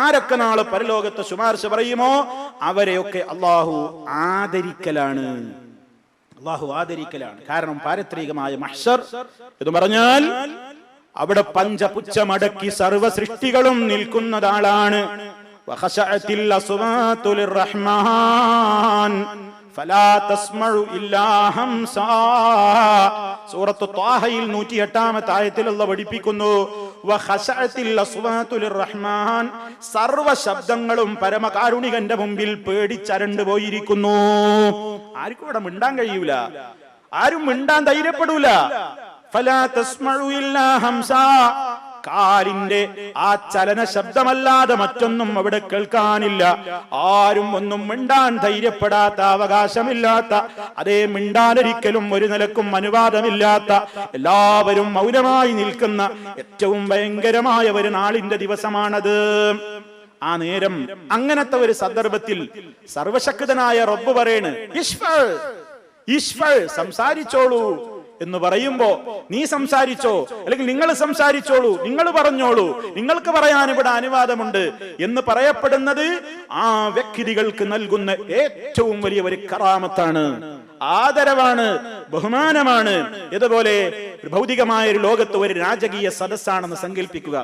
ആരൊക്കെ നാളെ പരലോകത്തെ ശുപാർശ പറയുമോ അവരെയൊക്കെ അല്ലാഹു ആദരിക്കലാണ്. കാരണം പാരത്രികമായ മഹ്ശർ എന്ന് പറഞ്ഞാൽ അവിടെ പഞ്ചപുച്ഛമടക്കി സർവ്വ സൃഷ്ടികളും നിൽക്കുന്നതാളാണ്. വഖശഅത്തിൽ അസ്വാതു ലിർറഹ്മാൻ ഫലാ തസ്മഉ ഇല്ലാ ഹംസാ. സൂറത്ത് ത്വാഹയിൽ 108-ാമത്തെ ആയത്തിൽ അല്ലാഹു പഠിപ്പിക്കുന്നു, വഖശഅത്തിൽ അസ്വാതു ലിർറഹ്മാൻ, സർവ്വ ശബ്ദങ്ങളും പരമകാരുണികന്റെ മുമ്പിൽ പേടിച്ചരണ്ടു പോയിരിക്കുന്നു. ആർക്കും ഇവിടെ മിണ്ടാൻ കഴിയൂല, ആരും മിണ്ടാൻ ധൈര്യപ്പെടൂല. ഫലാ തസ്മഉ ഇല്ലാ ഹംസാ, കാലിന്റെ ആ ചലന ശബ്ദമല്ലാതെ മറ്റൊന്നും അവിടെ കേൾക്കാനില്ല. ആരും ഒന്നും മിണ്ടാൻ ധൈര്യപ്പെടാത്ത, അവകാശമില്ലാത്ത, അതേ മിണ്ടാനൊരിക്കലും ഒരു നിലക്കും അനുവാദമില്ലാത്ത, എല്ലാവരും മൗനമായി നിൽക്കുന്ന ഏറ്റവും ഭയങ്കരമായ ഒരു നാളിന്റെ ദിവസമാണത്. ആ നേരം, അങ്ങനത്തെ ഒരു സന്ദർഭത്തിൽ സർവശക്തനായ റബ്ബ് പറയണ്, ഇശ്ഫൾ, സംസാരിച്ചോളൂ എന്ന് പറയുമ്പോ, നീ സംസാരിച്ചോ, അല്ലെങ്കിൽ നിങ്ങൾ സംസാരിച്ചോളൂ, നിങ്ങൾ പറഞ്ഞോളൂ, നിങ്ങൾക്ക് പറയാൻ ഇവിടെ അനുവാദമുണ്ട് എന്ന് പറയപ്പെടുന്നത് ആ വ്യക്തികൾക്ക് നൽകുന്ന ഏറ്റവും വലിയ ഒരു കറാമത്താണ്, ആദരവാണ്, ബഹുമാനമാണ്. ഇതുപോലെ ഭൗതികമായ ഒരു ലോകത്ത് ഒരു രാജകീയ സദസ്സാണെന്ന് സങ്കല്പിക്കുക.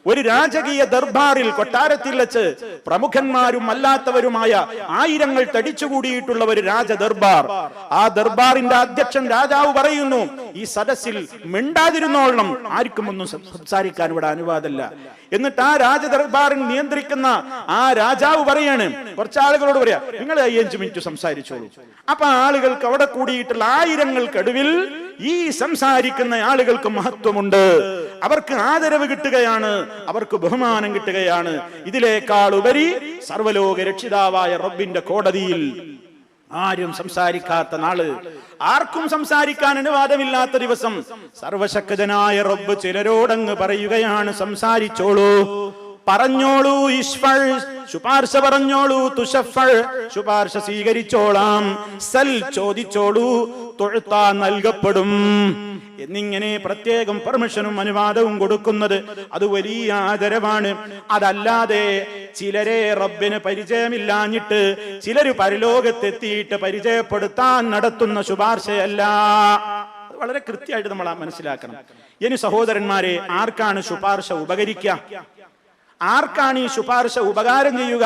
ഒരു രാജകീയ ദർബാറിൽ, കൊട്ടാരത്തിൽ വെച്ച് പ്രമുഖന്മാരും അല്ലാത്തവരുമായ ആയിരങ്ങൾ തടിച്ചുകൂടിയിട്ടുള്ള ഒരു രാജ ദർബാർ. ആ ദർബാറിന്റെ അധ്യക്ഷൻ രാജാവ് പറയുന്നു, ഈ സദസ്സിൽ മിണ്ടാതിരുന്നോളണം, ആർക്കും ഒന്നും സംസാരിക്കാൻ ഇവിടെ അനുവാദമില്ല. എന്നിട്ട് ആ രാജദർബാറിനെ നിയന്ത്രിക്കുന്ന ആ രാജാവ് പറയാണ്, കുറച്ചാളുകളോട് പറയാ, നിങ്ങൾ 5 മിനിറ്റ് സംസാരിച്ചോളൂ. അപ്പൊ ആളുകൾക്ക് അവിടെ കൂടിയിട്ടുള്ള ആയിരങ്ങൾക്കടുവിൽ ഈ സംസാരിക്കുന്ന ആളുകൾക്ക് മഹത്വമുണ്ട്, അവർക്ക് ആദരവ് കിട്ടുകയാണ്, അവർക്ക് ബഹുമാനം കിട്ടുകയാണ്. ഇതിനേക്കാൾ ഉപരി സർവ്വലോക രക്ഷിതാവായ റബ്ബിന്റെ കോടതിയിൽ ആരും സംസാരിക്കാത്ത നാള്, ആർക്കും സംസാരിക്കാൻ അനുവാദമില്ലാത്ത ദിവസം, സർവശക്തനായ റബ്ബ് ചിലരോടങ്ങ് പറയുകയാണ്, സംസാരിച്ചോളൂ, പറഞ്ഞോളൂ, ഇശ്ഫൾ, ശുപാർശ പറഞ്ഞോളൂ, തുശഫൾ, ശുപാർശ സ്വീകരിച്ചോളാം, സൽ, ചോദിച്ചോളൂ, തുഅത, നൽകപ്പെടും എന്നിങ്ങനെ പ്രത്യേകം പെർമിഷനും അനുവാദവും കൊടുക്കുന്നത് അത് വലിയ ആദരവാണ്. അതല്ലാതെ ചിലരെ റബ്ബിന് പരിചയമില്ലാഞ്ഞിട്ട് ചിലര് പരലോകത്തെത്തിയിട്ട് പരിചയപ്പെടുത്താൻ നടത്തുന്ന ശുപാർശയല്ല. അത് വളരെ കൃത്യമായിട്ട് നമ്മൾ മനസ്സിലാക്കണം. ഇനി സഹോദരന്മാരെ, ആർക്കാണ് ശുപാർശ ഉപകരിക്കുക? ആർക്കാണ് ഈ ശുപാർശ ഉപകാരം ചെയ്യുക?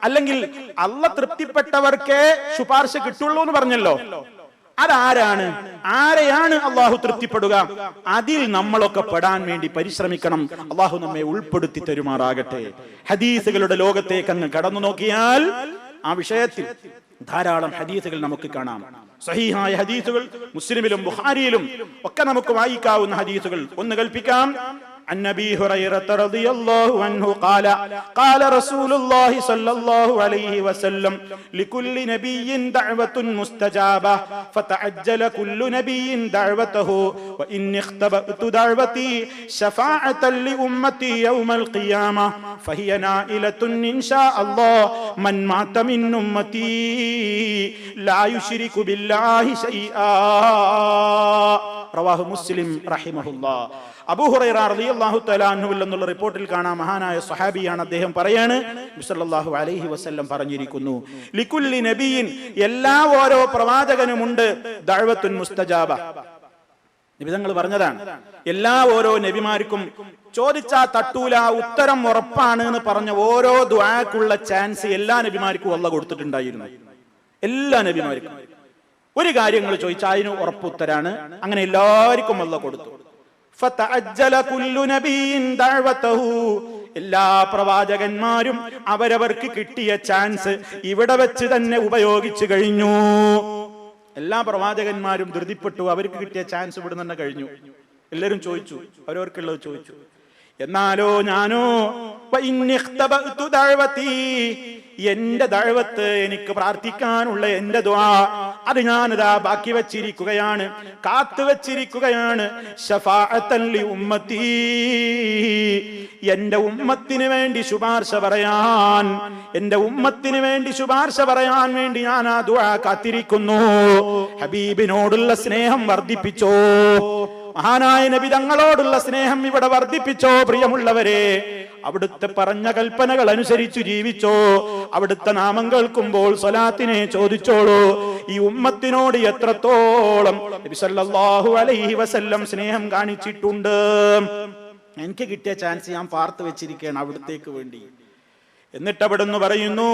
അല്ലെങ്കിൽ അല്ലാഹ് തൃപ്തിപ്പെട്ടവർക്കേ ശുപാർശ കിട്ടുള്ളൂ എന്ന് പറഞ്ഞല്ലോ, അതാരാണ്? ആരെയാണ് അള്ളാഹു തൃപ്തിപ്പെടുക? അതിൽ നമ്മളൊക്കെ പെടാൻ വേണ്ടി പരിശ്രമിക്കണം. അള്ളാഹു നമ്മെ ഉൾപ്പെടുത്തി തരുമാറാകട്ടെ. ഹദീസുകളുടെ ലോകത്തേക്ക് അങ്ങ് കടന്നു നോക്കിയാൽ ആ വിഷയത്തിൽ ധാരാളം ഹദീസുകൾ നമുക്ക് കാണാം. സഹീഹായ ഹദീസുകൾ മുസ്ലിമിലും ബുഖാരിയിലും ഒക്കെ നമുക്ക് വായിക്കാവുന്ന ഹദീസുകൾ ഒന്ന് കൽപ്പിക്കാം. عن أبي هريرة رضي الله عنه قال قال رسول الله صلى الله عليه وسلم لكل نبي دعوة مستجابة فتعجل كل نبي دعوته وإني اختبأت دعوتي شفاعة لأمتي يوم القيامة فهي نائلة إن شاء الله من مات من أمتي لا يشرك بالله شيئا റവാഹു മുസ്ലിം റഹിമഹുല്ലാ. അബൂ ഹുറൈറ റളിയല്ലാഹു തആല അൻഹുവിൽ നിന്നുള്ള റിപ്പോർട്ടിൽ കാണാം, മഹാനായ സ്വഹാബിയാണ്, അദ്ദേഹം പറയാണ്, നബി സല്ലല്ലാഹു അലൈഹി വസല്ലം പറഞ്ഞിരിക്കുന്നു, ലികുല്ലി നബിയിൻ, എല്ലാ ഓരോ പ്രവാചകനുമുണ്ട് ദഅവത്തുൻ മുസ്തജാബ. നബി തങ്ങൾ പറഞ്ഞതാണ്, എല്ലാ ഓരോ നബിമാർക്കും ചോദിച്ചാ തട്ടൂല, ഉത്തരം ഉറപ്പാണ് എന്ന് പറഞ്ഞ ഓരോ ദുആക്കുള്ള ചാൻസ് എല്ലാ നബിമാർക്കും അല്ലാഹു കൊടുത്തിട്ടുണ്ടായിരുന്നു. എല്ലാ നബിമാർക്കും ഒരു കാര്യങ്ങൾ ചോദിച്ചാൽ അതിന് ഉറപ്പുത്തരാണ്. അങ്ങനെ എല്ലാവർക്കും അല്ലാഹു കൊടുത്തു. ഫതഅജ്ജല കുല്ലു നബിയിൻ ദഅവതഹു, എല്ലാ പ്രവാചകന്മാരും അവരവർക്ക് കിട്ടിയ ചാൻസ് ഇവിടെ വെച്ച് തന്നെ ഉപയോഗിച്ചു കഴിഞ്ഞു. എല്ലാ പ്രവാചകന്മാരും ധൃതിപ്പെട്ടു, അവർക്ക് കിട്ടിയ ചാൻസ് ഇവിടെ തന്നെ കഴിഞ്ഞു. എല്ലാവരും ചോദിച്ചു, അവരവർക്കുള്ളത് ചോദിച്ചു. എന്നാലോ ഞാനോ എന്റെ ദഅവത്ത്, എനിക്ക് പ്രാർത്ഥിക്കാനുള്ള എന്റെ ദുആ, അത് ഞാനിതാ ബാക്കി വെച്ചിരിക്കുകയാണ്, കാത്തു വെച്ചിരിക്കുകയാണ്. ശഫാഅത്തൻ ലി ഉമ്മത്തി, എന്റെ ഉമ്മത്തിന് വേണ്ടി ശുപാർശ പറയാൻ, എന്റെ ഉമ്മത്തിന് വേണ്ടി ശുപാർശ പറയാൻ വേണ്ടി ഞാൻ ആ ദുആ കാത്തിരിക്കുന്നു. ഹബീബിനോടുള്ള സ്നേഹം വർദ്ധിപ്പിച്ചോ, മഹാനായ നബി തങ്ങളോടുള്ള സ്നേഹം ഇവിടെ വർദ്ധിപ്പിച്ചോ. പ്രിയമുള്ളവരെ, അവിടുത്തെ പറഞ്ഞ കൽപ്പനകൾ അനുസരിച്ചു ജീവിച്ചോ. അവിടുത്തെ നാമം കേൾക്കുമ്പോൾ സ്വലാത്തിനെ ചോദിച്ചോളൂ. ഈ ഉമ്മത്തിനോട് എത്രത്തോളം നബി സല്ലല്ലാഹു അലൈഹി വസല്ലം സ്നേഹം കാണിച്ചിട്ടുണ്ട്. എനിക്ക് കിട്ടിയ ചാൻസ് ഞാൻ പാർത്തു വെച്ചിരിക്കുകയാണ് അവിടത്തേക്ക് വേണ്ടി. എന്നിട്ട് അവിടുന്ന് പറയുന്നു,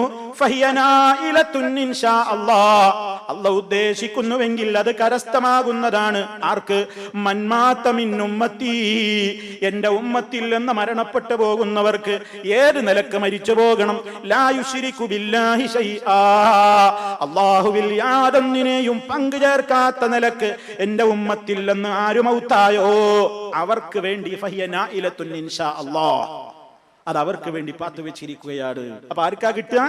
അല്ലാഹു ഉദ്ദേശിക്കുന്നുവെങ്കിൽ അത് കരസ്ഥമാകുന്നതാണ്. ആർക്ക്? മൻമാത മിൻ ഉമ്മത്തി, എന്റെ ഉമ്മത്തിൽ നിന്ന് മരണപ്പെട്ടു പോകുന്നവർക്ക് ഏത് നിലക്ക് മരിച്ചു പോകണം? ലാ യുശ്രികു ബില്ലാഹി ശൈആ, അല്ലാഹുവിൽ യാതൊന്നിനെയും പങ്കു ചേർക്കാത്ത നിലക്ക് എന്റെ ഉമ്മത്തിൽ നിന്ന് ആര് മൗത്തായോ അവർക്ക് വേണ്ടി ഫഹിയ നായിലത്തുൻ ഇൻഷാ അല്ലാഹ്, അത് അവർക്ക് വേണ്ടി പാത്തു വെച്ചിരിക്കുകയാണ്. അപ്പൊ ആർക്കാ കിട്ടുക?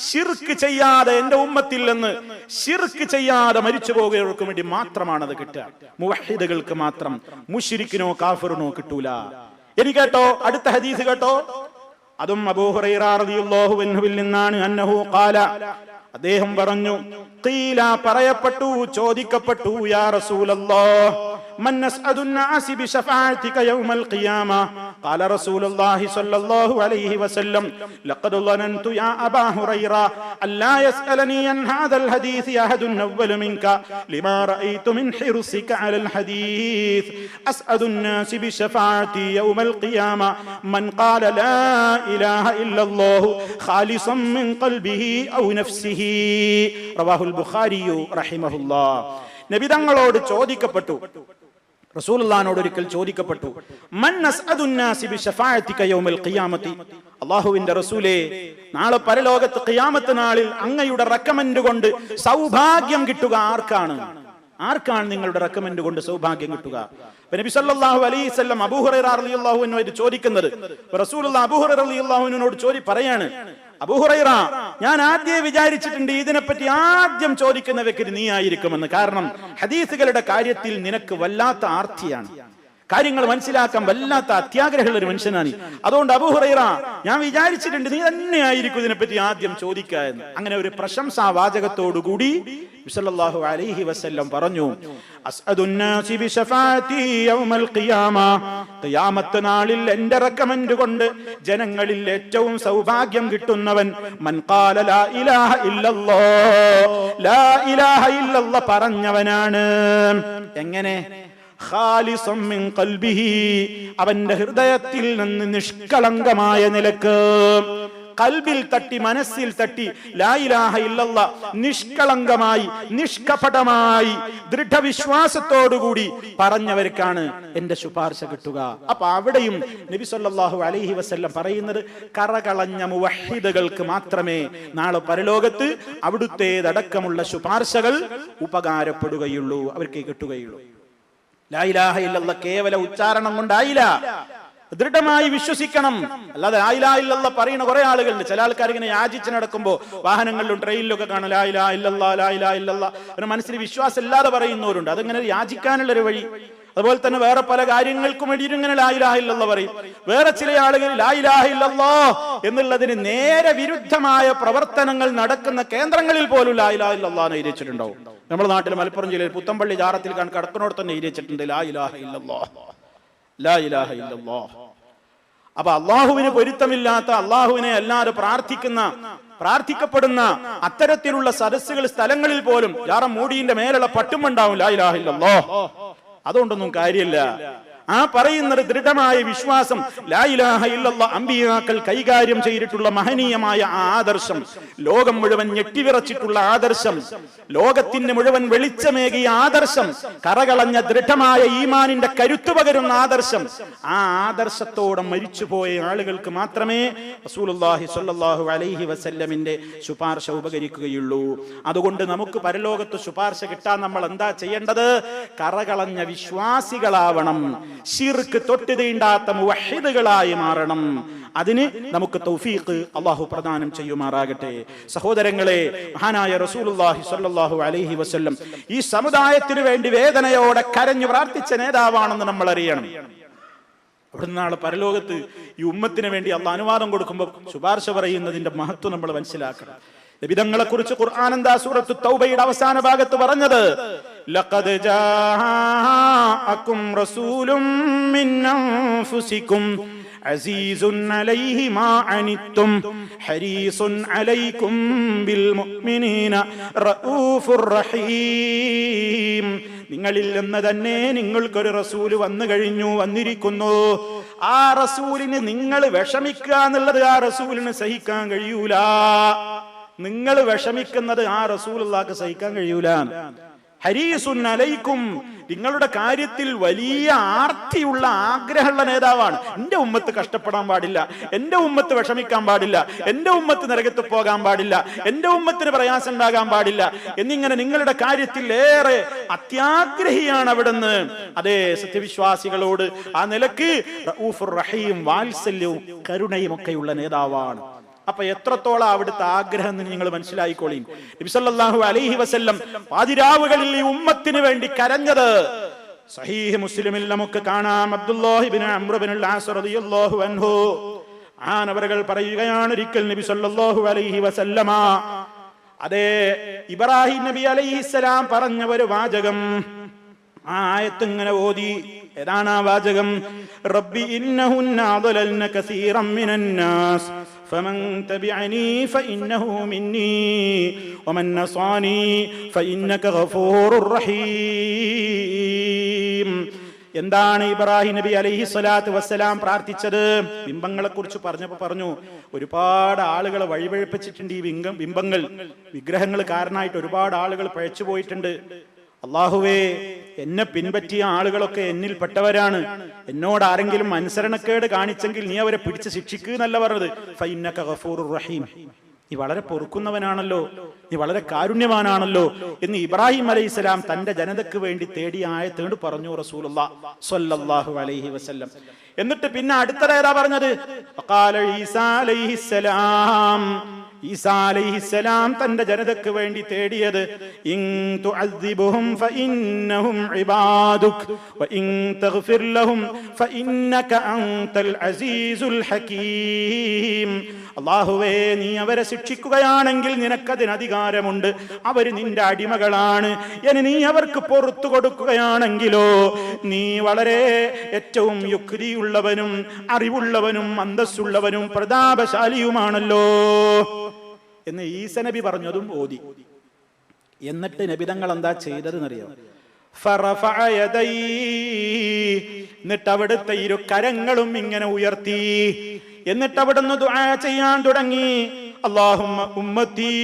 ശിർക്ക് ചെയ്യാതെ, എന്റെ ഉമ്മത്തിൽ നിന്ന് ശിർക്ക് ചെയ്യാതെ മരിച്ചു പോകുന്നവർക്ക് വേണ്ടി മാത്രമാണ് അത് കിട്ടുക. മുവഹിദുകൾക്ക് മാത്രം, മുശ്രിക്കിനോ കാഫിറിനോ കിട്ടൂല. ഇനി കേട്ടോ, അടുത്ത ഹദീസ് കേട്ടോ, അതും അബൂ ഹുറൈറ റളിയല്ലാഹു അൻഹുവിൽ നിന്നാണ്. അന്നഹു ഖാല, അദ്ദേഹം പറഞ്ഞു, ഖീല, പറയപ്പെട്ടു, ചോദിക്കപ്പെട്ടു, യാ റസൂലല്ലാഹ്, മൻ അസ്അദുൻ നാസി ബിശഫാഅതിക യൗമൽ ഖിയാമ? ഖാല റസൂലുള്ളാഹി സ്വല്ലല്ലാഹു അലൈഹി വസല്ലം, ലഖദ് ളനന്തു യാ അബാ ഹുറൈറ അല്ലാ യസ്അലനി അൻ ഹാദൽ ഹദീസ് അഹദുൻ അവ്വല മിൻക ലിമാ റഅയ്തു മിൻ ഹിർസിക അലൽ ഹദീസ്. അസ്അദുൻ നാസി ബിശഫാഅതി യൗമൽ ഖിയാമ മൻ ഖാല ലാ ഇലാഹ ഇല്ലല്ലാഹു ഖാലിസൻ മിൻ ഖൽബിഹി ഔ നഫ്സിഹി. റവാഹുൽ ബുഖാരി റഹിമഹുല്ലാഹ്. നബി തങ്ങളോട് ചോദിക്കപ്പെട്ടു, റസൂലുള്ളാഹിനോട് ഒരിക്കൽ ചോദിക്കപ്പെട്ടു, മൻ അസ്അദുൻ നാസി ബിശഫാഅതിക യൗമൽ ഖിയാമത്തി, അല്ലാഹുവിന്റെ റസൂലേ, നാളെ പരലോകത്ത് ഖിയാമത്ത് നാളിൽ അങ്ങയുടെ റെക്കമെൻഡ് കൊണ്ട് സൗഭാഗ്യം കിട്ടുക ആർക്കാണ്? ആർക്കാണ് നിങ്ങളുടെ റെക്കമെൻഡ് കൊണ്ട് സൗഭാഗ്യം കിട്ടുക? നബി സല്ലല്ലാഹു അലൈഹി വസല്ലം അബൂ ഹുറൈറ റളിയല്ലാഹു അൻഹു ഇത് ചോദിക്കുന്നത്, റസൂലുള്ളാഹി അബൂ ഹുറൈറ റളിയല്ലാഹു അൻഹുവിനോട് പറയാണ്, അബൂ ഹുറൈറ, ഞാൻ ആദ്യം വിചാരിച്ചിട്ടുണ്ട് ഇതിനെപ്പറ്റി ആദ്യം ചോദിക്കുന്ന വ്യക്തി നീ ആയിരിക്കുമെന്ന്. കാരണം ഹദീസുകളുടെ കാര്യത്തിൽ നിനക്ക് വല്ലാത്ത ആർത്തിയാണ്, കാര്യങ്ങൾ മനസ്സിലാക്കാൻ വല്ലാത്ത അത്യാഗ്രഹമുള്ള ഒരു മനുഷ്യനാണ്. അതുകൊണ്ട് അബൂ ഹുറൈറ, ഞാൻ വിചാരിച്ചിട്ടുണ്ട് നീ തന്നെ ആയിരിക്കും ഇതിനെപ്പറ്റി ആദ്യം ചോദിക്കുക എന്ന്. അങ്ങനെ ഒരു പ്രശംസാ വാചകത്തോടുകൂടി സല്ലല്ലാഹു അലൈഹി വസല്ലം പറഞ്ഞു, അസ്അദുൻ നാസി ബിശഫാഅതി യൗമൽ ഖിയാമ, ഖിയാമത്ത് നാളിൽ എന്റെ റെക്കമെൻഡ് കൊണ്ട് ജനങ്ങളിൽ ഏറ്റവും സൗഭാഗ്യം കിട്ടുന്നവൻ മൻ ഖാല ലാ ഇലാഹ ഇല്ലല്ലാഹ്, ലാ ഇലാഹ ഇല്ലല്ലാഹ് പറഞ്ഞവനാണ്. എങ്ങനെ? ഖാലിസൻ മിൻ ഖൽബിഹി, അവന്റെ ഹൃദയത്തിൽ നിന്ന് നിഷ്കളങ്കമായ നിലക്ക്, കൽബിൽ തട്ടി, മനസ്സിൽ തട്ടി ലാ ഇലാഹ ഇല്ലല്ലാഹ് നിഷ്കളങ്കമായി, നിഷ്കപടമായി, ദൃഢവിശ്വാസത്തോടുകൂടി പറഞ്ഞവർക്കാണ് എന്റെ ശുപാർശ കിട്ടുക. അപ്പൊ അവിടെയും നബി സല്ലല്ലാഹു അലൈഹി വസല്ലം പറയുന്നത്, കറകളഞ്ഞ മുവഹിദുകൾക്ക് മാത്രമേ നാളെ പരലോകത്ത് അവിടുത്തേതടക്കമുള്ള ശുപാർശകൾ ഉപകാരപ്പെടുകയുള്ളൂ, അവർക്ക് കിട്ടുകയുള്ളൂ. ലാ ഇലാഹ ഇല്ലല്ലാഹ് കേവല ഉച്ചാരണം കൊണ്ടായില്ല, ദൃഢമായി വിശ്വസിക്കണം. അല്ലാതെ ലാ ഇലാഹ ഇല്ലല്ലാഹ് പറയുന്ന കുറെ ആളുകളുണ്ട്. ചില ആൾക്കാർ ഇങ്ങനെ യാചിച്ച് നടക്കുമ്പോൾ വാഹനങ്ങളിലും ട്രെയിനിലൊക്കെ കാണാം ലാ ഇലാഹ ഇല്ലല്ലാഹ് ലാ ഇലാഹ ഇല്ലല്ലാഹ്. അവരുടെ മനസ്സിൽ വിശ്വാസം ഇല്ലാതെ പറയുന്നവരുണ്ട്. അതിങ്ങനെ യാചിക്കാനുള്ളൊരു വഴി. അതുപോലെ തന്നെ വേറെ പല കാര്യങ്ങൾക്കും വേണ്ടിയിട്ട് ഇങ്ങനെ ലാ ഇലാഹ ഇല്ലല്ലാഹ് പറയും. വേറെ ചില ആളുകൾ ലാ ഇലാഹ ഇല്ലല്ലാഹ് എന്നുള്ളതിന് നേരെ വിരുദ്ധമായ പ്രവർത്തനങ്ങൾ നടക്കുന്ന കേന്ദ്രങ്ങളിൽ പോലും ലാ ഇലാഹ ഇല്ലല്ലാഹ് എഴുതിച്ചിട്ടുണ്ടാവും. നമ്മുടെ നാട്ടിൽ മലപ്പുറം ജില്ലയിൽ പുത്തമ്പള്ളി ജാറത്തിൽ കടക്കുന്നോട് തന്നെ എഴുതിച്ചിട്ടുണ്ട് ലാ ഇലാഹ ഇല്ലല്ലാഹ്, ലാ ഇലാഹ ഇല്ലല്ലാഹ്. അപ്പൊ അള്ളാഹുവിന് പൊരുത്തമില്ലാത്ത, അള്ളാഹുവിനെ അല്ലാതെ പ്രാർത്ഥിക്കപ്പെടുന്ന അത്തരത്തിലുള്ള സദസ്സുകൾ സ്ഥലങ്ങളിൽ പോലും ജാറം മൂടിന്റെ മേലുള്ള പട്ടുമുണ്ടാവും ലാ ഇലാഹ ഇല്ലല്ലാഹ്. അതുകൊണ്ടൊന്നും കാര്യമില്ല. ആ പറയുന്നത് ദൃഢമായ വിശ്വാസം, ലാ ഇലാഹ ഇല്ലല്ലാഹ് അമ്പിയാക്കൾ കൈകാര്യം ചെയ്തിട്ടുള്ള മഹനീയമായ ആ ആദർശം, ലോകം മുഴുവൻ ഞെട്ടിവിറച്ചിട്ടുള്ള ആദർശം, ലോകത്തിന് മുഴുവൻ വെളിച്ചമേകിയ ആദർശം, കറകളഞ്ഞ ദൃഢമായ ഈമാനിന്റെ കരുത്തു പകരുന്ന ആദർശം, ആ ആദർശത്തോടെ മരിച്ചുപോയ ആളുകൾക്ക് മാത്രമേ റസൂലുള്ളാഹി സ്വല്ലല്ലാഹു അലൈഹി വസല്ലമിന്റെ ശുപാർശ ഉപകരിക്കുകയുള്ളൂ. അതുകൊണ്ട് നമുക്ക് പരലോകത്ത് ശുപാർശ കിട്ടാൻ നമ്മൾ എന്താ ചെയ്യേണ്ടത്? കറകളഞ്ഞ വിശ്വാസികളാവണം, ശിർക്ക് തൊട്ട് തീണ്ടാത്ത മുവഹിദുകളായി മാറണം. അതിന് നമുക്ക് തൗഫീഖ് അല്ലാഹു പ്രദാനം ചെയ്യുമാറാകട്ടെ. സഹോദരങ്ങളെ, മഹാനായ റസൂലുള്ളാഹി സ്വല്ലല്ലാഹു അലൈഹി വസല്ലം ഈ സമുദായത്തിന് വേണ്ടി വേദനയോടെ കരഞ്ഞു പ്രാർത്ഥിച്ച നേതാവാണെന്ന് നമ്മൾ അറിയണം. അവിടുന്ന് നാളെ പരലോകത്ത് ഈ ഉമ്മത്തിന് വേണ്ടി അല്ലാഹു അനുവാദം കൊടുക്കുമ്പോൾ ശുപാർശ പറയുന്നതിന്റെ മഹത്വം നമ്മൾ മനസ്സിലാക്കണം. നബിതങ്ങളെ കുറിച്ച് ഖുർആൻ എന്താ സൂറത്തു തൗബയുടെ അവസാന ഭാഗത്ത് പറഞ്ഞത്? ലഖദ് ജാഅകും റസൂലും മിൻ അൻഫുസികും അസീസുൻ അലൈഹി മാ അനിത്തും ഹരീസുൻ അലൈക്കും ബിൽ മുഅ്മിനീന റഊഫുർ റഹീം. നിങ്ങളിൽ നിന്ന് തന്നെ നിങ്ങൾക്കൊരു റസൂല് വന്നിരിക്കുന്നു. ആ റസൂലിന് നിങ്ങൾ വിഷമിക്കുക എന്നുള്ളത് ആ റസൂലിന് സഹിക്കാൻ കഴിയൂല. നിങ്ങൾ വിഷമിക്കുന്നത് ആ റസൂലുള്ളാഹിക്ക് സഹിക്കാൻ കഴിയൂല. ഹരീസുൻ അലൈക്കും, നിങ്ങളുടെ കാര്യത്തിൽ വലിയ ആർത്തിയുള്ള ആഗ്രഹമുള്ള നേതാവാണ്. എന്റെ ഉമ്മത്ത് കഷ്ടപ്പെടാൻ പാടില്ല, എന്റെ ഉമ്മത്ത് വിഷമിക്കാൻ പാടില്ല, എന്റെ ഉമ്മത്ത് നരകത്ത് പോകാൻ പാടില്ല, എന്റെ ഉമ്മത്തിന് പ്രയാസം ഉണ്ടാകാൻ പാടില്ല എന്നിങ്ങനെ നിങ്ങളുടെ കാര്യത്തിൽ ഏറെ അത്യാഗ്രഹിയാണ് അവിടുന്ന്. അതേ, സത്യവിശ്വാസികളോട് ആ നിലക്ക് റഊഫുർ റഹീം, വാത്സല്യവും കരുണയും ഒക്കെയുള്ള നേതാവാണ്. അപ്പൊ എത്രത്തോളം അവിടുത്തെ ആഗ്രഹം എന്ന് നിങ്ങൾ മനസ്സിലായിക്കോളീം. നബി സല്ലല്ലാഹു അലൈഹി വസല്ലം പാതിരാവുകളിൽ ഈ ഉമ്മത്തിന് വേണ്ടി കരഞ്ഞത് സഹീഹ് മുസ്ലിമിൽ നമുക്ക് കാണാം. അബ്ദുല്ലാഹി ഇബ്നു അംർ ഇബ്നുൽ ആസ് റളിയല്ലാഹു അൻഹു ആനവറുകൾ പറയുകയാണ്, ഒരിക്കൽ നബി സല്ലല്ലാഹു അലൈഹി വസല്ലമ അതേ ഇബ്രാഹിം നബി അലൈഹിസ്സലാം പറഞ്ഞ ഒരു വാചകം, ആ ആയത്ത് ഇങ്ങനെ ഓതി. ഏതാണ് ആ വാചകം? റബ്ബി ഇന്നഹുന്ന അദലൽന കസീറൻ മിനന്നാസ് ഫമൻ തബിഅനി ഫഇന്നഹു മിന്നി വമൻ നസാനി ഫഇന്നക ഗഫൂറുർ റഹീം. എന്താണ് ഇബ്രാഹിം നബി അലൈഹി സ്വലാത്തു വസ്സലാം പ്രാർത്ഥിച്ചത്? ബിംബങ്ങളെ കുറിച്ച് പറഞ്ഞപ്പോൾ പറഞ്ഞു, ഒരുപാട് ആളുകളെ വഴിപഴിപ്പിച്ചിട്ടുണ്ട് ഈ ബിംബങ്ങൾ, വിഗ്രഹങ്ങൾ കാരണമായിട്ട് ഒരുപാട് ആളുകൾ പഴച്ചു പോയിട്ടുണ്ട്. അള്ളാഹുവേ, എന്നെ പിൻപറ്റിയ ആളുകളൊക്കെ എന്നിൽ പെട്ടവരാണ്. എന്നോട് ആരെങ്കിലും അനുസരണക്കേട് കാണിച്ചെങ്കിൽ നീ അവരെ പിടിച്ച് ശിക്ഷിക്കുക എന്നല്ല പറഞ്ഞത്. ഫഇന്നക ഗഫൂറുർ റഹീം, നീ വളരെ പൊറുക്കുന്നവനാണല്ലോ, നീ വളരെ കാരുണ്യവാനാണല്ലോ എന്ന് ഇബ്രാഹിം അലൈഹിസ്സലാം തന്റെ ജനതയ്ക്ക് വേണ്ടി തേടിയ ആയത്തോട് പറഞ്ഞു റസൂലുള്ളാഹി സ്വല്ലല്ലാഹു അലൈഹി വസല്ലം. എന്നിട്ട് പിന്നെ അടുത്തതേതാ പറഞ്ഞത്? ഖാല ഈസാ അലൈഹിസ്സലാം, ഈസാ അലൈഹിസ്സലാം തന്റെ ജനതയ്ക്ക് വേണ്ടി തേടിയത് ഇൻ തുഅദ്ദിബുഹും ഫഇന്നഹും ഇബാദുക വഇൻ തഗ്ഫിർ ലഹും ഫഇന്നക അൻതൽ അസീസുൽ ഹകീം. അല്ലാഹുവേ, നീ അവരെ ശിക്ഷിക്കുകയാണെങ്കിൽ നിനക്കതിന് അധികാരമുണ്ട്, അവര് നിന്റെ അടിമകളാണ്. ഇനി നീ അവർക്ക് പുറത്തു കൊടുക്കുകയാണെങ്കിലോ നീ വളരെ ഏറ്റവും യുക്തിയുള്ളവനും അറിവുള്ളവനും അന്തസ്സുള്ളവനും പ്രതാപശാലിയുമാണല്ലോ എന്ന് ഈസ നബി പറഞ്ഞതും ഓതി. എന്നിട്ട് നബിതങ്ങൾ എന്താ ചെയ്തതെന്നറിയാം? എന്നിട്ട് അവിടുത്തെ ഇരു കരങ്ങളും ഇങ്ങനെ ഉയർത്തി. എന്നിട്ട് അവിടുന്ന് ദുആ ചെയ്യാൻ തുടങ്ങി. അല്ലാഹുമ്മ ഉമ്മത്തി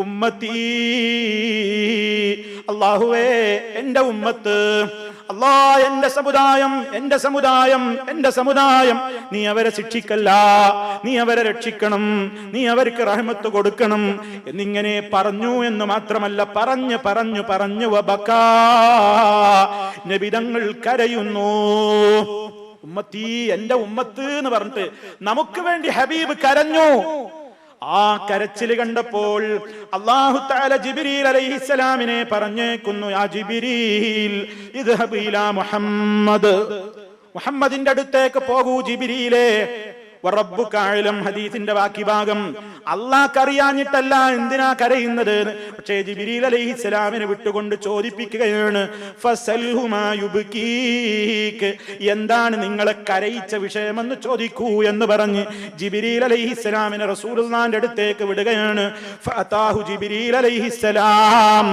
ഉമ്മത്തി, അല്ലാഹുവേ എന്റെ ഉമ്മത്ത്, അല്ലാ എന്റെ സമുദായം, എന്റെ സമുദായം, എന്റെ സമുദായം, നീ അവരെ ശിക്ഷിക്കല്ല, നീ അവരെ രക്ഷിക്കണം, നീ അവർക്ക് റഹ്മത്ത് കൊടുക്കണം എന്നിങ്ങനെ പറഞ്ഞു. എന്ന് മാത്രമല്ല, പറഞ്ഞു പറഞ്ഞു പറഞ്ഞു വബക്കാ, നബി തങ്ങൾ കരയുന്നു. ഉമ്മത്തി, എന്റെ ഉമ്മത്ത് എന്ന് പറഞ്ഞിട്ട് നമുക്ക് വേണ്ടി ഹബീബ് കരഞ്ഞു. ആ കരച്ചിൽ കണ്ടപ്പോൾ അല്ലാഹു തആല ജിബ്രീൽ അലൈഹിസ്സലാമിനെ പറഞ്ഞേക്കുന്നു, യാ ജിബ്രീൽ ഇദ്ഹബ് ഇലാ മുഹമ്മദ്, മുഹമ്മദിന്റെ അടുത്തേക്ക് പോകൂ ജിബ്രീലേ. വറബ്ബുക അഅലം, ഹദീസിന്റെ ബാക്കി ഭാഗം. അല്ലാഹ് അറിയാഞ്ഞിട്ടല്ല എന്തിനാ കരയുന്നത്, പക്ഷേ ജിബ്രീൽ അലൈഹിസ്സലാമിനെ വിട്ടുകൊണ്ട് ചോദിപ്പിക്കുകയാണ്. ഫസൽഹു മാ യുബ്കീക, എന്താണ് നിങ്ങളെ കരയിച്ച വിഷയമെന്ന് ചോദിക്കൂ എന്ന് പറഞ്ഞ് ജിബ്രീൽ അലൈഹിസ്സലാമിനെ റസൂലുള്ളാഹിന്റെ അടുത്തേക്ക് വിടുകയാണ്. ഫഅതാഹു ജിബ്രീൽ അലൈഹിസ്സലാം,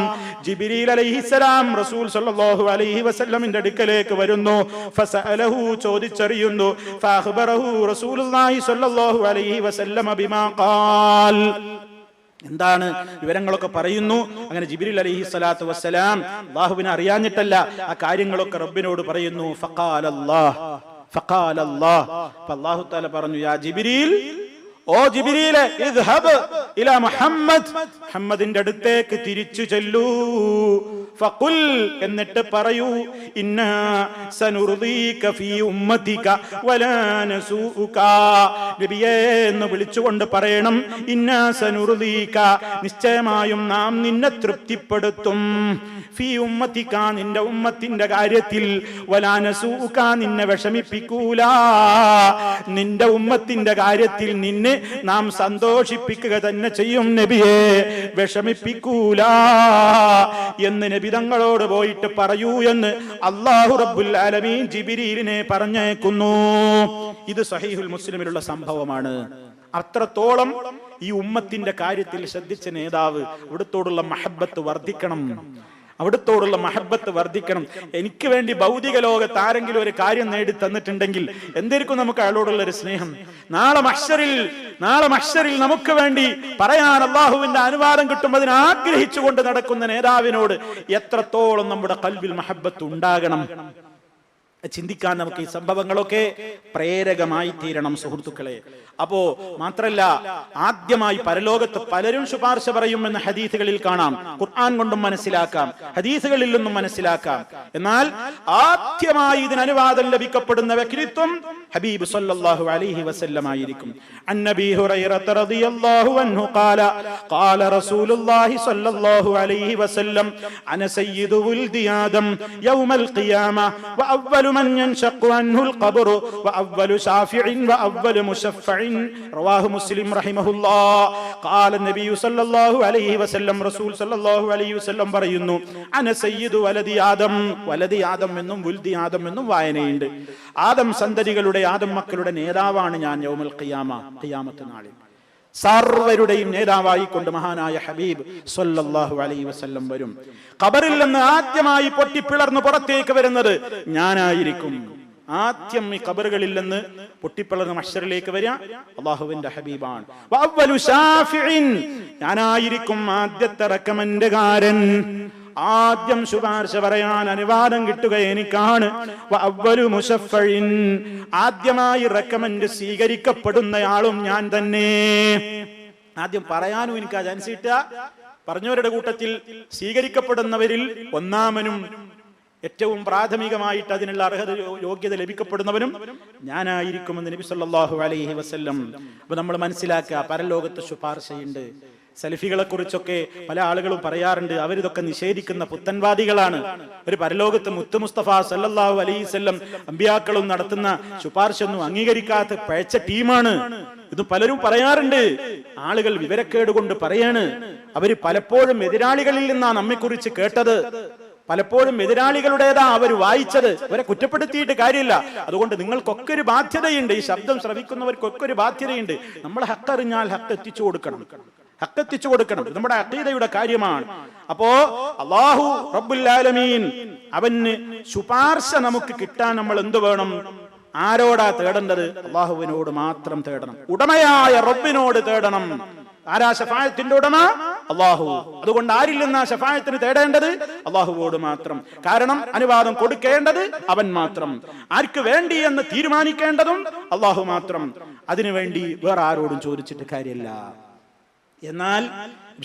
ജിബ്രീൽ അലൈഹിസ്സലാം റസൂൽ സല്ലല്ലാഹു അലൈഹി വസല്ലമിന്റെ അടുക്കലേക്ക് വരുന്നു. ഫസഅലഹു, ചോദിച്ചറിയുന്നു. ഫഅഖ്ബറഹു റസൂലുള്ളാഹി സ്വല്ലല്ലാഹു അലൈഹി വസല്ലമ ബിമാ ഖാൽ, എന്താണ് വിവരങ്ങളൊക്കെ പറയുന്നു. അങ്ങനെ ജിബ്രീൽ അലൈഹിസ്സലാത്തു വസ്സലാം അല്ലാഹുവിനെ അറിയാഞ്ഞിട്ടല്ല, ആ കാര്യങ്ങളൊക്കെ റബ്ബിനോട് പറയുന്നു. ഫഖാലല്ലാഹ്, അല്ലാഹു തആല പറഞ്ഞു, യാ ജിബ്രീൽ, ഓ ജിബ്രീലെ, ഇദ്ഹബ് ഇലാ മുഹമ്മദ്, മുഹമ്മദിന്റെ അടുത്തേക്ക് തിരിച്ചു ചെല്ലൂ. ഫഖുൽ, എന്നിട്ട് പറയൂ, ഇന്നാ സനുർദീക ഫീ ഉമ്മതിക വലാ നസൂക, നബിയേ എന്ന് വിളിച്ചുകൊണ്ട് പറയണം, ഇന്നാ സനുർദീക, നിശ്ചയമായും നാം നിന്നെ തൃപ്തിപ്പെടുത്തും, ഫീ ഉമ്മതിക, നിന്റെ ഉമ്മത്തിന്റെ കാര്യത്തിൽ, വലാ നസൂക, നിന്നെ വിഷമിപ്പിക്കൂല, നിന്റെ ഉമ്മത്തിന്റെ കാര്യത്തിൽ നിന്നെ നാം സന്തോഷിപ്പിക്കുക തന്നെ ചെയ്യും നബിയെ, വിഷമിപ്പിക്കൂല എന്ന് നബി തങ്ങളോട് പോയിട്ട് പറയൂ എന്ന് അല്ലാഹു റബ്ബുൽ ആലമീൻ ജിബ്രീലിനെ പറഞ്ഞേക്കുന്നു. ഇത് സഹീഹുൽ മുസ്ലിമിലുള്ള സംഭവമാണ്. അത്രത്തോളം ഈ ഉമ്മത്തിന്റെ കാര്യത്തിൽ ശ്രദ്ധിച്ച നേതാവ്, അവിടുത്തോടുള്ള മഹബ്ബത്ത് വർദ്ധിക്കണം, അവിടുത്തോടുള്ള മഹബ്ബത്ത് വർദ്ധിക്കണം. എനിക്ക് വേണ്ടി ഭൗതിക ലോകത്ത് ആരെങ്കിലും ഒരു കാര്യം നേടി തന്നിട്ടുണ്ടെങ്കിൽ എന്തായിരിക്കും നമുക്ക് അയാളോടുള്ള ഒരു സ്നേഹം? നാളെ മഹ്ശറിൽ നമുക്ക് വേണ്ടി പറയാൻ അല്ലാഹുവിന്റെ അനുവാദം കിട്ടും, അതിനെ ആഗ്രഹിച്ചുകൊണ്ട് നടക്കുന്ന നേതാവിനോട് എത്രത്തോളം നമ്മുടെ ഖൽബിൽ മഹബ്ബത്ത് ഉണ്ടാകണം. ചിന്തിക്കാൻ നമുക്ക് ഈ സംഭവങ്ങളൊക്കെ പ്രേരകമായി തീരണം സുഹൃത്തുക്കളെ. അപ്പോ മാത്രല്ല, ആദ്യമായി പരലോകത്ത് പലരും ശുപാർശ പറയുമെന്ന് ഹദീസുകളിൽ കാണാം, ഖുർആൻ കൊണ്ടും മനസ്സിലാക്കാം, ഹദീസുകളിൽ നിന്നും മനസ്സിലാക്കാം. എന്നാൽ ആദ്യമായി ഇതിന് അനുവാദം ലഭിക്കപ്പെടുന്ന വ്യക്തിത്വം ഹബീബ് സല്ലല്ലാഹു അലൈഹി വസല്ലം ആയിരിക്കും. അന്നബി ഹുറൈറത റളിയല്ലാഹു അൻഹു ഖാല ഖാല റസൂലുള്ളാഹി സല്ലല്ലാഹു അലൈഹി വസല്ലം അന സയ്യിദു വൽദി ആദം യൗമൽ ഖിയാമ വഅവ്വലു من ينشق عنه القبر وأول شافع وأول مشفع رواه مسلم رحمه الله. قال النبي صلى الله عليه وسلم, رسول صلى الله عليه وسلم പറയുന്നു, അന സയ്യിദു വലദി ആദം, വലദി ആദം എന്നും വുൽദി ആദം എന്നും വായനയുണ്ട്. ആദം സന്തതികളുടെ, ആദം മക്കളുടെ നേതാവാണ് ഞാൻ യൗമുൽ ഖിയാമ, ഖിയാമത്ത് നാളിൽ സർവരുടെയും നേതാവായി കൊണ്ട് മഹാനായ ഹബീബ് സല്ലല്ലാഹു അലൈഹി വസല്ലം വരും. ഖബറിൽ നിന്ന് ആദ്യമായി പൊട്ടിപ്പിളർന്ന് പുറത്തേക്ക് വരുന്നത് ഞാനായിരിക്കും. ആദ്യം ഈ ഖബറുകളിൽ നിന്ന് പൊട്ടിപ്പിളർന്ന് മഹ്ശറിലേക്ക് വരിക അല്ലാഹുവിന്റെ ഹബീബാണ്. വഅവ്വലു ശാഫിഇൻ, ഞാനായിരിക്കും ആദ്യത്തെ റെക്കമെൻഡുകാരൻ, ആദ്യം ശുപാർശ പറയാൻ അനുവാദം കിട്ടുക എനിക്കാണ്. വഅവ്വലു മുശഫ്ഫഇൻ, ആദ്യമായി റെക്കമെൻഡ് സ്വീകരിക്കപ്പെടുന്നയാളും ഞാൻ തന്നെ. ആദ്യം പറയാനും എനിക്ക് ആ ചാൻസ് കിട്ടുക, പറഞ്ഞവരുടെ കൂട്ടത്തിൽ സ്വീകരിക്കപ്പെടുന്നവരിൽ ഒന്നാമനും ഏറ്റവും പ്രാഥമികമായിട്ട് അതിനുള്ള അർഹത യോഗ്യത ലഭിക്കപ്പെടുന്നവനും ഞാനായിരിക്കുമെന്ന് നബി സല്ലല്ലാഹു അലൈഹി വസല്ലം. അപ്പൊ നമ്മൾ മനസ്സിലാക്കുക, പരലോകത്ത് ശുപാർശയുണ്ട്. സലഫികളെ കുറിച്ചൊക്കെ പല ആളുകളും പറയാറുണ്ട്, അവരിതൊക്കെ നിഷേധിക്കുന്ന പുത്തൻവാദികളാണ്. ഒരു പരലോകത്ത് മുത്ത് മുസ്തഫ സല്ലല്ലാഹു അലൈഹി വസല്ലം അമ്പിയാക്കളും നടത്തുന്ന ശുപാർശ ഒന്നും അംഗീകരിക്കാത്ത പഴച്ച ടീമാണ്. ഇത് പലരും പറയാറുണ്ട്. ആളുകൾ വിവരക്കേട് കൊണ്ട് പറയാണ്. അവര് പലപ്പോഴും എതിരാളികളിൽ നിന്നാണ് നമ്മെക്കുറിച്ച് കേട്ടത്, പലപ്പോഴും എതിരാളികളുടേതാ അവർ വായിച്ചത്. അവരെ കുറ്റപ്പെടുത്തിയിട്ട് കാര്യമില്ല. അതുകൊണ്ട് നിങ്ങൾക്കൊക്കെ ഒരു ബാധ്യതയുണ്ട്, ഈ ശബ്ദം ശ്രവിക്കുന്നവർക്കൊക്കെ ഒരു ബാധ്യതയുണ്ട്. നമ്മൾ ഹക്കറിഞ്ഞാൽ ഹക്ക് എത്തിച്ചു കൊടുക്കണം, ഹക്കെത്തിച്ചു കൊടുക്കണം. നമ്മുടെ അഖീദയുടെ കാര്യമാണ്. അപ്പോ അല്ലാഹു റബ്ബുൽ ആലമീൻ അവന് ശുപാർശ നമുക്ക് കിട്ടാൻ നമ്മൾ എന്ത് വേണം? ആരോടാ തേടേണ്ടത്? അല്ലാഹുവിനോട് മാത്രം തേടണം, ഉടമയായ റബ്ബിനോട് തേടണം. ആരാ ശഫാഅത്തിന്റെ ഉടമ? അല്ലാഹു. അതുകൊണ്ട് ആരിൽ നിന്നാ ശഫാഅത്തിന് തേടേണ്ടത്? അല്ലാഹുവോട് മാത്രം. കാരണം അനുവാദം കൊടുക്കേണ്ടത് അവൻ മാത്രം, ആർക്ക് വേണ്ടി എന്ന് തീരുമാനിക്കേണ്ടതും അല്ലാഹു മാത്രം. അതിനുവേണ്ടി വേറെ ആരോടും ചോദിച്ചിട്ട് കാര്യമില്ല. എന്നാൽ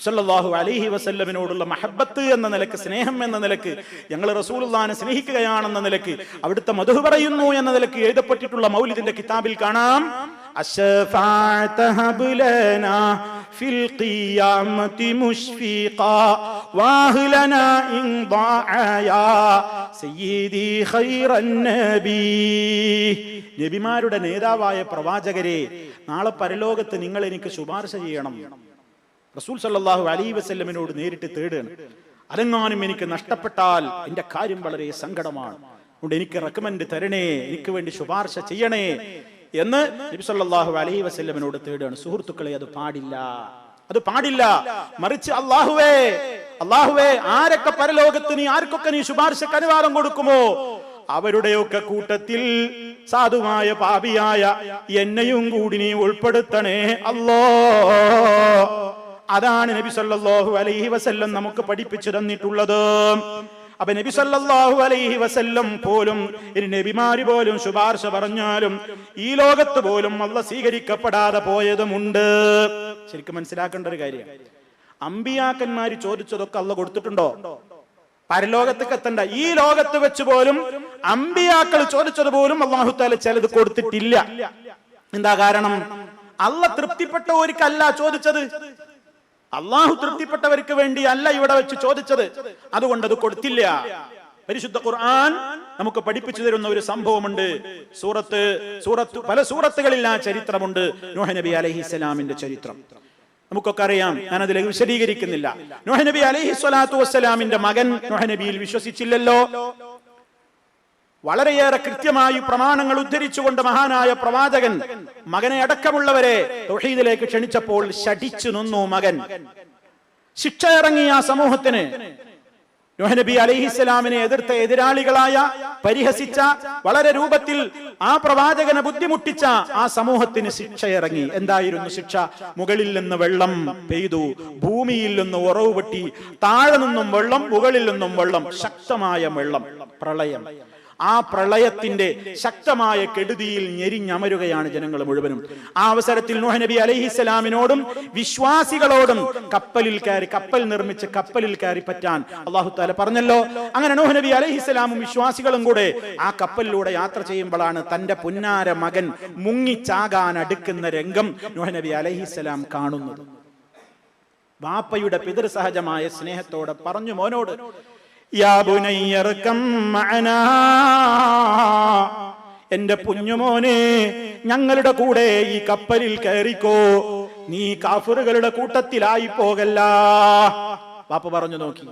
സല്ലല്ലാഹു അലൈഹി വസല്ലമിനോടുള്ള മഹബ്ബത്ത് എന്ന നിലക്ക്, സ്നേഹം എന്ന നിലക്ക്, ഞങ്ങൾ റസൂലുള്ളാഹിനെ സ്നേഹിക്കുകയാണെന്ന നിലക്ക്, അവിടുത്തെ മദ്ഹ് പറയുന്നു എന്ന നിലക്ക് എഴുതപ്പെട്ടിട്ടുള്ള മൗലിദിന്റെ കിതാബിൽ കാണാം, അശ്ഫഅത ഹബ്ലനാ ഫിൽ ഖിയാമത്തി മുശ്ഫിഖാ വഅഹ്ലനാ ഇൻ ദാഅയാ സയ്യിദി ഖൈറൻ നബി. നബിമാരുടെ നേതാവായ പ്രവാചകരെ, നാളെ പരലോകത്ത് നിങ്ങൾ എനിക്ക് ശുപാർശ ചെയ്യണം. റസൂൽ സല്ലല്ലാഹു അലൈഹി വസല്ലമിനോട് നേരിട്ട് തേടുകയാണ്. അതെങ്ങാനും എനിക്ക് നഷ്ടപ്പെട്ടാൽ എന്റെ കാര്യം വളരെ സങ്കടമാണ്, അതുകൊണ്ട് എനിക്ക് റെക്കമെൻഡ് തരണേ, എനിക്ക് വേണ്ടി ശുപാർശ ചെയ്യണേ എന്ന് നബി സല്ലല്ലാഹു അലൈഹി വസല്ലമിനോട് തേടുകയാണ്. സുഹൃത്തുക്കളെ, അത് പാടില്ല, അത് പാടില്ല. മറിച്ച് അല്ലാഹുവേ ആരൊക്കെ പരലോകത്ത് നീ ആർക്കൊക്കെ നീ ശുപാർശക്ക് അനുവാദം കൊടുക്കുമോ അവരുടെയൊക്കെ കൂട്ടത്തിൽ സാധുവായ പാപിയായ എന്നെയും കൂടി നീ ഉൾപ്പെടുത്തണേ അല്ലാ. അതാണ് നബി സല്ലല്ലാഹു അലൈഹി വസല്ലം നമുക്ക് പഠിപ്പിച്ചു തന്നിട്ടുള്ളത്. അപ്പൊ നബി സല്ലല്ലാഹു അലൈഹി വസല്ലം പോലും, ഇനി നബിമാര് പോലും ശുപാർശ പറഞ്ഞാലും ഈ ലോകത്ത് പോലും അല്ലാഹ് സ്വീകരിക്കപ്പെടാതെ പോയതുമുണ്ട്. ശരിക്കും മനസ്സിലാക്കേണ്ട ഒരു കാര്യമാണ്, അമ്പിയാക്കന്മാര് ചോദിച്ചതൊക്കെ അല്ലാഹ് കൊടുത്തിട്ടുണ്ടോ? പരലോകത്തേക്ക് എത്തണ്ട, ഈ ലോകത്ത് വെച്ച് പോലും അമ്പിയാക്കൾ ചോദിച്ചത് പോലും അല്ലാഹു തആല ചിലത് കൊടുത്തിട്ടില്ല. എന്താ കാരണം? അല്ലാഹ് തൃപ്തിപ്പെട്ടവർക്കല്ല ചോദിച്ചത്, അള്ളാഹു തൃപ്തിപ്പെട്ടവർക്ക് വേണ്ടി അല്ല ഇവിടെ വെച്ച് ചോദിച്ചത്, അതുകൊണ്ട് അത് കൊടുത്തില്ല. പരിശുദ്ധ ഖുർആൻ നമുക്ക് പഠിപ്പിച്ചു തരുന്ന ഒരു സംഭവമുണ്ട്. പല സൂറത്തുകളിൽ ആ ചരിത്രമുണ്ട്. നൂഹ് നബി അലൈഹിസ്സലാമിന്റെ ചരിത്രം നമുക്കൊക്കെ അറിയാം, ഞാൻ അതിൽ വിശദീകരിക്കുന്നില്ല. നൂഹ് നബി അലൈഹി സ്വലാത്തു വസ്സലാമിന്റെ മകൻ നൂഹ് നബിയിൽ വിശ്വസിച്ചില്ലല്ലോ. വളരെയേറെ കൃത്യമായി പ്രമാണങ്ങൾ ഉദ്ധരിച്ചുകൊണ്ട് മഹാനായ പ്രവാചകൻ മകനെ അടക്കമുള്ളവരെ തൗഹീദിലേക്ക് ക്ഷണിച്ചപ്പോൾ ശഠിച്ചു നിന്നു മകൻ. ശിക്ഷ ഇറങ്ങിയ ആ സമൂഹത്തിന്, നൂഹ് നബി അലൈഹിസ്സലാമിനെ എതിർത്ത എതിരാളികളായ, പരിഹസിച്ച, വളരെ രൂപത്തിൽ ആ പ്രവാചകനെ ബുദ്ധിമുട്ടിച്ച ആ സമൂഹത്തിന് ശിക്ഷ ഇറങ്ങി. എന്തായിരുന്നു ശിക്ഷ? മുകളിൽ നിന്ന് വെള്ളം പെയ്തു, ഭൂമിയിൽ നിന്ന് ഉറവ് പൊട്ടി, താഴെ നിന്നും വെള്ളം, മുകളിൽ നിന്നും വെള്ളം, ശക്തമായ വെള്ളം, പ്രളയം. ആ പ്രളയത്തിന്റെ ശക്തമായ കെടുതിയിൽ ഞെരിഞ്ഞമരുകയാണ് ജനങ്ങൾ മുഴുവനും. ആ അവസരത്തിൽ നൂഹ് നബി അലൈഹിസ്സലാമിനോടും വിശ്വാസികളോടും കപ്പൽ നിർമ്മിച്ച് കപ്പലിൽ കയറി പറ്റാൻ അല്ലാഹു തആല പറഞ്ഞല്ലോ. അങ്ങനെ നൂഹ് നബി അലൈഹിസ്സലാമും വിശ്വാസികളും കൂടെ ആ കപ്പലിലൂടെ യാത്ര ചെയ്യുമ്പോഴാണ് തന്റെ പുന്നാര മകൻ മുങ്ങിച്ചാകാൻ അടുക്കുന്ന രംഗം നൂഹ് നബി അലൈഹിസ്സലാം കാണുന്നത്. വാപ്പയുടെ പിതൃസഹജമായ സ്നേഹത്തോടെ പറഞ്ഞു മോനോട്, യാ ബുനയ്യർകം മഅനാ, എന്റെ കുഞ്ഞുമോനെ ഞങ്ങളുടെ കൂടെ ഈ കപ്പലിൽ കയറിക്കോ, നീ കാഫിറുകളുടെ കൂട്ടത്തിലായി പോകല്ല. വാപ്പ പറഞ്ഞു നോക്കി.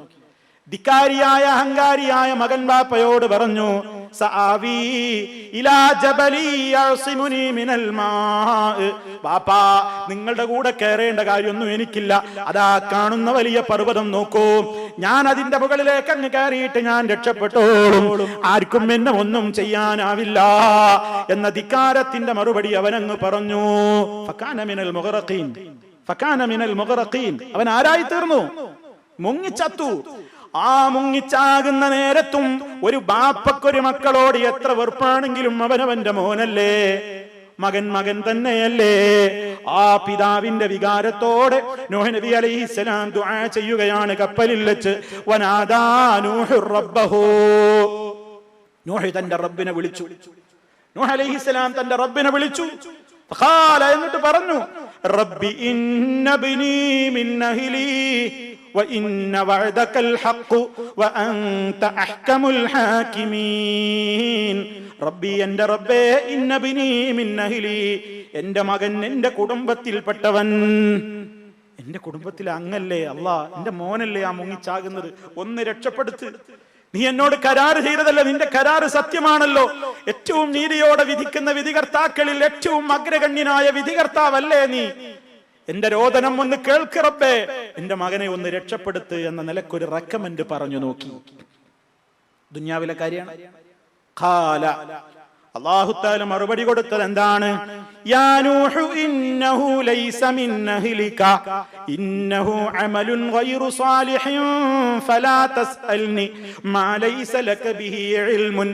ധിക്കാരിയായ അഹങ്കാരിയായ മകൻ വാപ്പയോട് പറഞ്ഞു, സആവി ഇലാ ജബലി യഅസിമുനി മിനൽ മാ. വാപ്പാ, നിങ്ങളുടെ കൂടെ കയറേണ്ട കാര്യമൊന്നും എനിക്കില്ല. അതാ കാണുന്ന വലിയ പർവ്വതം നോക്കൂ, ഞാൻ അതിന്റെ മുകളിലേക്ക് അങ്ങ് കയറിയിട്ട് ഞാൻ രക്ഷപ്പെട്ടോളും, ആർക്കും എന്നെ ഒന്നും ചെയ്യാനാവില്ല എന്ന ധിക്കാരത്തിന്റെ മറുപടി അവനങ്ങ് പറഞ്ഞു. ഫകാന മിനൽ മുഗ്റഖീൻ, ഫകാന മിനൽ മുഗ്റഖീൻ. അവൻ ആരായി തീർന്നു? മുങ്ങിച്ചത്തു. ആ മുങ്ങിച്ചാകുന്ന നേരത്തും ഒരു ബാപ്പക്കൊരു മക്കളോട് എത്ര വെറുപ്പാണെങ്കിലും അവനവന്റെ മോനല്ലേ, മകൻ തന്നെയല്ലേ. ആ പിതാവിന്റെ വികാരത്തോടെ നൂഹ് നബി അലൈഹിസ്സലാം ദുആ ചെയ്യുകയാണ് കപ്പലിൽ വെച്ച്. വനാദാ നൂഹു റബ്ബഹു, നൂഹ് തന്റെ റബ്ബിനെ വിളിച്ചു. നൂഹ് അലൈഹിസ്സലാം തന്റെ റബ്ബിനെ വിളിച്ചു. ഫഖാല, എന്നിട്ട് പറഞ്ഞു, റബ്ബി ഇന്ന ബിനി മിൻ അഹ്ലി وَإِنَّ وَعْدَكَ الْحَقُّ وَأَنْتَ أَحْكَمُ الْحَاكِمِينَ. റബ്ബി, എന്റെ റബ്ബേ, ഇന്ന ബിനി മിൻ അഹ്ലി, എന്റെ മകൻ എന്റെ കുടുംബത്തിൽപ്പെട്ടവൻ. എന്റെ കുടുംബത്തിൽ അങ്ങല്ലേ അല്ലാ, എന്റെ മോനല്ലേ ആ മുങ്ങിച്ചാകുന്നത്, ഒന്ന് രക്ഷപ്പെടുത്ത്. നീ എന്നോട് കരാറ് ചെയ്തതല്ല, നിന്റെ കരാറ് സത്യമാണല്ലോ. ഏറ്റവും നീതിയോടെ വിധിക്കുന്ന വിധികർത്താക്കളിൽ ഏറ്റവും അഗ്രഗണ്യനായ വിധികർത്താവല്ലേ നീ. എന്റെ രോദനം ഒന്ന് കേൾക്ക് റബ്ബേ, എന്റെ മകനെ ഒന്ന് രക്ഷപ്പെടുത്ത് എന്ന നിലക്കൊരു റെക്കമെൻഡ് പറഞ്ഞു നോക്കി. ദുനിയാവിലെ കാര്യമാണ്. ഖാല, അല്ലാഹു തആല മറുപടി കൊടുത്തത് എന്താണ്? യാ നൂഹു ഇന്നഹു ലൈസ മിൻ അഹ്ലിക ഇന്നഹു അമലുൻ ഗൈറു സാലിഹിൻ ഫലാ തസ്അൽനി മാ ലൈസ ലക ബിഹി ഇൽമുൻ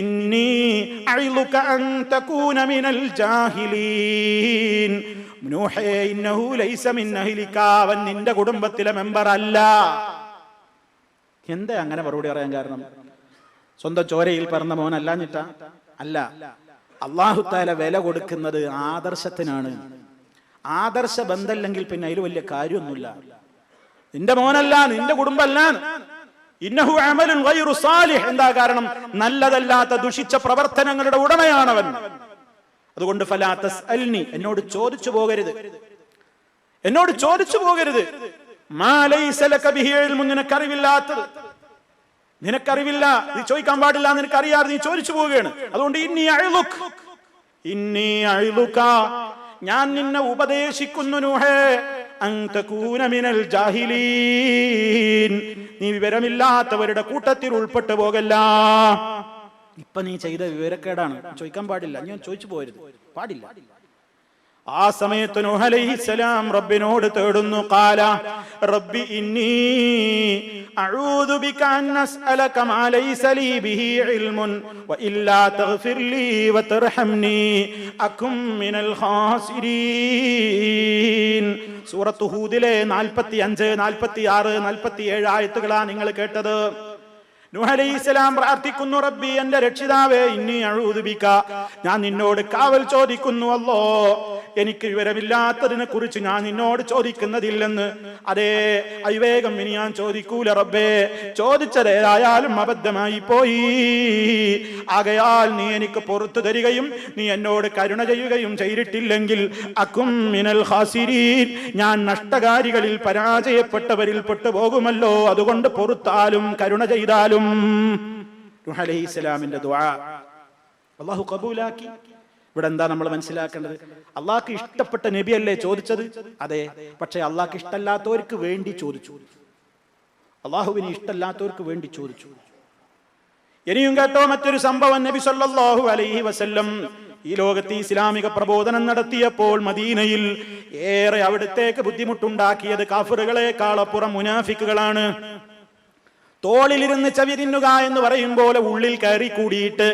ഇന്നി അഇളുക അൻ തകൂന മിനൽ ജാഹിലീൻ നൂഹേ ഇന്നഹു ലൈസ മിൻ അഹ്ലിക, അവൻ നിന്റെ കുടുംബത്തിലെ മെമ്പർ അല്ല. എന്താ അങ്ങനെ മറുപടി പറയാൻ കാരണം? സ്വന്തം ചോരയിൽ പിറന്ന മോനല്ലാഞ്ഞിട്ടാ? അല്ല. അല്ലാഹു തആല വില കൊടുക്കുന്നത് ആദർശത്തിനാണ്. ആദർശ ബന്ധമില്ലെങ്കിൽ പിന്നെ അതിൽ വലിയ കാര്യമൊന്നുമില്ല. നിന്റെ മോനല്ല, നിന്റെ കുടുംബമല്ല. ഇന്നഹു അമലുൻ ഗൈറു സാലിഹ്, എന്താ കാരണം? നല്ലതല്ലാത്ത ദുഷിച്ച പ്രവർത്തനങ്ങളുടെ ഉടമയാണവൻ. അതുകൊണ്ട് ഫലാ തസ്അൽനി, എന്നോട് ചോദിച്ചു പോകരുത്, എന്നോട് ചോദിച്ചു പോകരുത്. മാ ലൈസ ലക ബിഹി ഇൽമുൻ, നിനക്കറിവില്ലാത്തത്, നിനക്കറിവില്ല, നീ ചോദിക്കാൻ പാടില്ല, നിനക്കറിയാതെ നീ ചോദിച്ചു പോവുകയാണ്. അതുകൊണ്ട് ഇന്നി അഇളുക, ഞാൻ നിന്നെ ഉപദേശിക്കുന്നു നൂഹേ, അൻ തകൂന മിനൽ ജാഹിലീൻ, നീ വിവരമില്ലാത്തവരുടെ കൂട്ടത്തിൽ ഉൾപ്പെട്ടു പോകല്ല. ഇപ്പൊ നീ ചെയ്ത വിവരക്കേടാണ്, ചോദിക്കാൻ പാടില്ല, ഞാൻ ചോദിച്ചു പോകരുത്, പാടില്ല. ആ സമയത്ത് നൂഹ് അലൈഹിസ്സലാം റബ്ബിനോട് തേടുന്നു. ഖാല റബ്ബി ഇന്നി അഊദു ബിക അൻ അസ്അലക മാ ലൈസ ലീ ബിഹി ഇൽമുൻ വ ഇല്ലാ തഗ്ഫിർ ലീ വതർഹംനി അകും മിനൽ ഖാസിരീൻ. സൂറത്ത് ഹൂദിലെ 45, 46, 47 ആയത്തുകളാണ് നിങ്ങൾ കേട്ടത്. നൂഹ് അലൈഹിസ്സലാം പ്രാർത്ഥിക്കുന്നു, റബ്ബി, എന്റെ രക്ഷിതാവേ, ഇന്നി അഊദു ബിക, ഞാൻ നിന്നോട് കാവൽ ചോദിക്കുന്നു. അല്ലോ, എനിക്ക് വിവരമില്ലാത്തതിനെ കുറിച്ച് ഞാൻ നിന്നോട് ചോദിക്കുന്നതില്ലെന്ന്. അതേ, അവിവേകം ഇനി ഞാൻ ചോദിക്കൂല റബ്ബേ, ചോദിച്ചതേതായാലും അബദ്ധമായി പോയി. ആകയാൽ നീ എനിക്ക് പുറത്തു തരികയും നീ എന്നോട് കരുണ ചെയ്യുകയും ചെയ്തിട്ടില്ലെങ്കിൽ അകും മിനൽ ഖാസിരീൻ, ഞാൻ നഷ്ടകാരികളിൽ പരാജയപ്പെട്ടവരിൽ പെട്ടുപോകുമല്ലോ. അതുകൊണ്ട് പൊറുത്താലും കരുണ ചെയ്താലും. നൂഹ് അലൈഹിസ്സലാമിന്റെ ദുആ അല്ലാഹു ഖബൂലാക്കി. ഇവിടെ എന്താ നമ്മൾ മനസ്സിലാക്കേണ്ടത്? അള്ളാഹ്ക്ക് ഇഷ്ടപ്പെട്ട നബിയല്ലേ ചോദിച്ചത്? അതെ, പക്ഷെ അള്ളാഹ്ക്ക് ഇഷ്ടമല്ലാത്തവർക്ക് വേണ്ടി ചോദിച്ചു, അള്ളാഹുവിന് ഇഷ്ടമല്ലാത്തവർക്ക് വേണ്ടി ചോദിച്ചു. ഇനിയും കേട്ടോ മറ്റൊരു സംഭവം. നബി സല്ലല്ലാഹു അലൈഹി വസല്ലം ഈ ലോകത്ത് ഇസ്ലാമിക പ്രബോധനം നടത്തിയപ്പോൾ മദീനയിൽ ഏറെ അവിടത്തേക്ക് ബുദ്ധിമുട്ടുണ്ടാക്കിയത് കാഫിറുകളെക്കാളപ്പുറം മുനാഫിക്കുകളാണ്. തോളിലിരുന്ന് ചെവി തിന്നുക എന്ന് പറയും പോലെ ഉള്ളിൽ കയറി കൂടിയിട്ട്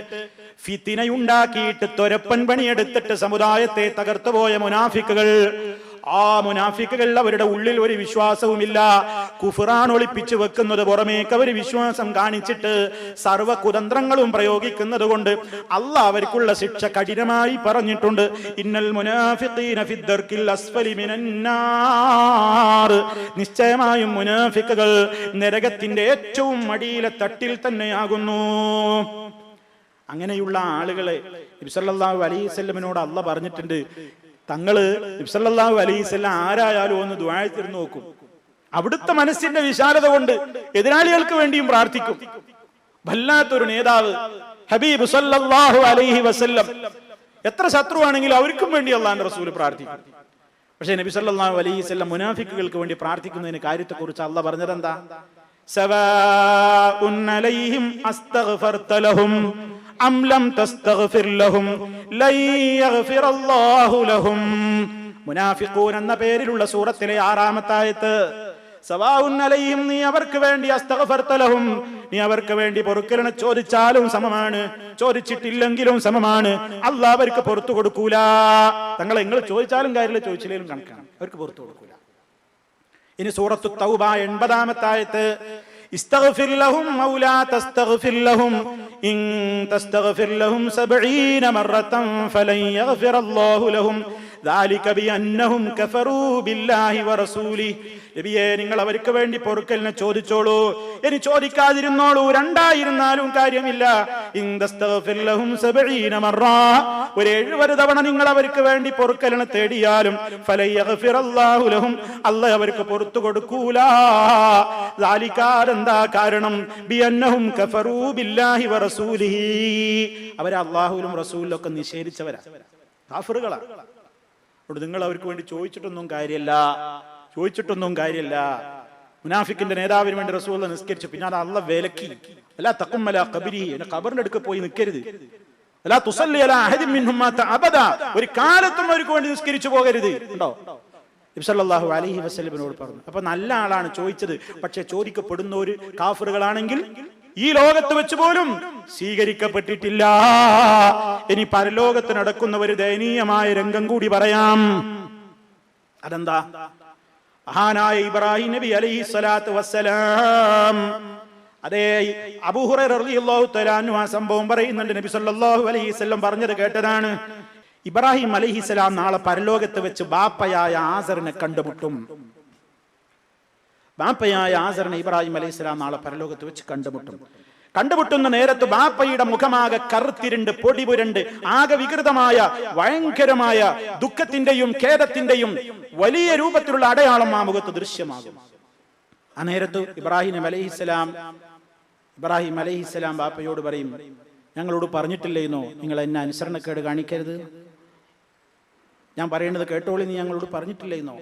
ഫിത്തിനയുണ്ടാക്കിയിട്ട് തൊരപ്പൻ പണിയെടുത്തിട്ട് സമുദായത്തെ തകർത്തുപോയ മുനാഫിക്കുകൾ. ആ മുനാഫിക്കുകൾ അവരുടെ ഉള്ളിൽ ഒരു വിശ്വാസവുമില്ല. കുഫ്റാൻ ഒളിപ്പിച്ചു വെക്കുന്നത് പുറമേക്ക് അവർ വിശ്വാസം കാണിച്ചിട്ട് സർവ്വ കുതന്ത്രങ്ങളും പ്രയോഗിക്കുന്നത് കൊണ്ട് അല്ലാഹ് അവർക്കുള്ള ശിക്ഷ കഠിനമായി പറഞ്ഞിട്ടുണ്ട്. ഇന്നൽ മുനാഫിഖീന ഫിദ്ദർക്കിൽ അസ്ഫലി മിനന്നാർ, നിശ്ചയമായും മുനാഫിക്കുകൾ നരകത്തിന്റെ ഏറ്റവും അടിയിലെ തട്ടിൽ തന്നെയാകുന്നു. അങ്ങനെയുള്ള ആളുകളെ നബി സല്ലല്ലാഹു അലൈഹി വസല്ലമിനോട് അല്ലാഹ് പറഞ്ഞിട്ടുണ്ട്, തങ്ങള് നബി സല്ലല്ലാഹു അലൈഹി വസല്ലം ആരായാലും ഒന്ന് ദുആ ചെയ്തിരുന്നു നോക്കും. അവിടുത്തെ മനസ്സിന്റെ വിശാലത കൊണ്ട് എതിരാളികൾക്ക് വേണ്ടിയും പ്രാർത്ഥിക്കും. വല്ലാത്തൊരു നേതാവ് ഹബീബ് സല്ലല്ലാഹു അലൈഹി വസല്ലം. എത്ര ശത്രുവാണെങ്കിലും അവർക്കും വേണ്ടി അല്ലാഹുവിന്റെ റസൂൽ പ്രാർത്ഥിക്കും. പക്ഷേ നബി സല്ലല്ലാഹു അലൈഹി വസല്ലം മുനാഫിക്കുകൾക്ക് വേണ്ടി പ്രാർത്ഥിക്കുന്നതിന് കാര്യത്തെക്കുറിച്ച് അല്ലാഹ് പറഞ്ഞത് എന്താ? സവാഉൻ അലൈഹിം അസ്തഗ്ഫർത ലഹും അം ലം തസ്തഗ്ഫിർ ലഹും ലൻ യഗ്ഫിറല്ലാഹു ലഹും. മുനാഫിഖൂൻ എന്ന പേരിലുള്ള സൂറത്തിലെ 6-ാമത്തെ ആയത്ത്. സവാഉൻ അലൈഹിം, നീ അവർക്ക് വേണ്ടി അസ്തഗ്ഫർത ലഹും, നീ അവർക്ക് വേണ്ടി പൊറുക്കലിനെ ചോദിച്ചാലും സമമാണ്, ചോദിച്ചിട്ടില്ലെങ്കിലും സമമാണ്. അല്ലാഹ് അവർക്ക് പുറത്തു കൊടുക്കൂല. നിങ്ങൾ ചോദിച്ചാലും കാര്യമില്ല, ചോദിച്ചില്ലെങ്കിലും കണക്കാണ്, അവർക്ക് പുറത്തു കൊടുക്കൂല. ഇനി സൂറത്തു തൗബ 80-ാമത്തെ ആയത്ത്. ഇസ്തഗ്ഫിർ ലഹും ഔ ലാ തസ്തഗ്ഫിർ ലഹും ഇൻ തസ്തഗ്ഫിർ ലഹും 70 മറത്തൻ ഫലൻ യഗ്ഫിറല്ലാഹു ലഹും ദാലിക ബിഅന്നഹും കഫറൂ ബില്ലാഹി വറസൂലിഹി. നബിയേ, നിങ്ങൾ അവർക്ക് വേണ്ടി പൊറുക്കലിനെ ചോദിച്ചോളൂ, ഇനി ചോദിക്കാതിരുന്നോളൂ, രണ്ടായിരുന്നാലും കാര്യമില്ല. ഇൻ തസ്തഗ്ഫിർ ലഹും 70 മറ, ഒരു 70 തവണ നിങ്ങൾ അവർക്ക് വേണ്ടി പൊറുക്കലിനെ തേടിയാലും ഫലൻ യഗ്ഫിറല്ലാഹു ലഹും, അല്ലാഹ് അവർക്ക് പുറത്തു കൊടുക്കൂല. ദാലിക, എന്താ കാരണം? ബിഅന്നഹും കഫറൂ ബില്ലാഹി വറസൂലിഹി, അവർ അല്ലാഹുവിലും റസൂലിലും ഒക്കെ നിഷേധിച്ചവരാ, കാഫിറുകളാണ്. നിങ്ങൾ അവർക്ക് വേണ്ടി ചോദിച്ചിട്ടൊന്നും കാര്യമില്ല. മുനാഫിക്കിന്റെ നേതാവിന് വേണ്ടി റസൂൽ നിസ്കരിച്ചു, പിന്നെ അത് അല്ലാഹ് വിലക്കി. അലാ തഖും അലാ ഖബരിഹി, ഖബറിന്റെ അടുത്ത് പോയി നിൽക്കരുത്. അലാ തുസല്ലി അലാ അഹദിൻ മിൻഹും മാത അബദ, ഒരു കാലത്തും അവർക്ക് വേണ്ടി നിസ്കരിച്ചു പോകരുത്. ഉണ്ടോ? നബി സല്ലല്ലാഹു അലൈഹി വസല്ലമിനോട് പറഞ്ഞു. അപ്പൊ നല്ല ആളാണ് ചോദിച്ചത്. പക്ഷെ ചോദിക്കപ്പെടുന്നവര് കാഫിറുകളാണെങ്കിൽ ഈ ലോകത്ത് വെച്ച് പോലും സ്വീകരിക്കപ്പെട്ടിട്ടില്ല. ഇനി പരലോകത്ത് നടക്കുന്ന ഒരു ദയനീയമായ രംഗം കൂടി പറയാം. അതെന്താ? മഹാനായ ഇബ്രാഹിം നബി അലൈഹിസ്സലാത്തു വസ്സലാം, അതേ അബൂ ഹുറൈറ റളിയല്ലാഹു തആല അൻഹു ആ സംഭവം പറയുന്നുണ്ട്. നബി സല്ലല്ലാഹു അലൈഹി വസല്ലം പറഞ്ഞത് കേട്ടതാണ്. ഇബ്രാഹിം അലൈഹിസ്സലാം നാളെ പരലോകത്ത് വെച്ച് ബാപ്പയായ ആസറിനെ കണ്ടുമുട്ടും. ബാപ്പയായ ആസറിനെ ഇബ്രാഹിം അലൈഹിസ്സലാം നാളെ പരലോകത്ത് വെച്ച് കണ്ടുമുട്ടുന്ന നേരത്ത് ബാപ്പയുടെ മുഖമാകെ കറുത്തിരുണ്ട്, പൊടിപുരണ്ട്, ആകെ വികൃതമായ ഭയങ്കരമായ ദുഃഖത്തിന്റെയും ഖേദത്തിന്റെയും വലിയ രൂപത്തിലുള്ള അടയാളം ആ മുഖത്ത് ദൃശ്യമാകും. ആ നേരത്ത് ഇബ്രാഹിം അലൈഹിസ്സലാം ബാപ്പയോട് പറയും, ഞങ്ങളോട് പറഞ്ഞിട്ടില്ലേന്നോ നിങ്ങൾ എന്നെ അനുസരണക്കേട് കാണിക്കരുത്, ഞാൻ പറയുന്നത് കേട്ടോളി, നീ ഞങ്ങളോട് പറഞ്ഞിട്ടില്ലേന്നോ?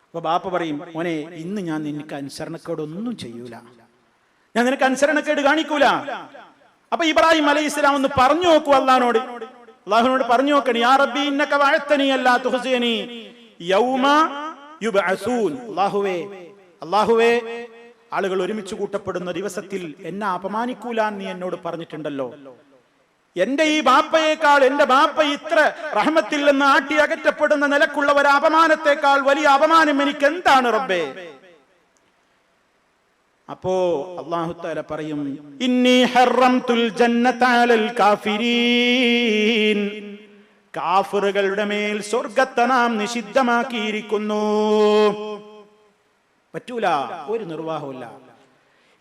അപ്പൊ ബാപ്പ പറയും, മോനെ ഇന്ന് ഞാൻ നിനക്ക് അനുസരണക്കേടൊന്നും ചെയ്യൂല, ഞാൻ നിനക്ക് അനുസരണക്കേട് കാണിക്കൂല. അപ്പൊ ഇബ്രാഹിം അലൈഹിസ്സലാം ഒന്ന് പറഞ്ഞു നോക്കൂ, അള്ളാഹുവിനോട് പറഞ്ഞു നോക്കണി, യാ റബ്ബി ഇന്നക വഅദ്തനി അല്ലാ തുഖ്സിനി യൗമ യുബ്അസൂൻ. അല്ലാഹുവേ ആളുകൾ ഒരുമിച്ച് കൂട്ടപ്പെടുന്ന ദിവസത്തിൽ എന്നെ അപമാനിക്കൂലാൻ നീ എന്നോട് പറഞ്ഞിട്ടുണ്ടല്ലോ. എന്റെ ഈ ബാപ്പയേക്കാൾ, എന്റെ ബാപ്പ ഇത്ര റഹ്മത്തിൽ നിന്ന് ആട്ടി അകറ്റപ്പെടുന്ന നിലക്കുള്ള ഒരു അപമാനത്തെക്കാൾ വലിയ അപമാനം എനിക്ക് എന്താണ് റബ്ബേ? അപ്പോ അല്ലാഹു തആല പറയും, ഇന്നി ഹറംതുൽ ജന്നത അലൽ കാഫിരീൻ, കാഫിറുകളുടെ മേൽ സ്വർഗ്ഗത്തെ നാം നിഷിദ്ധമാക്കിയിരിക്കുന്നു. പറ്റൂല, ഒരു നിർവാഹമില്ല.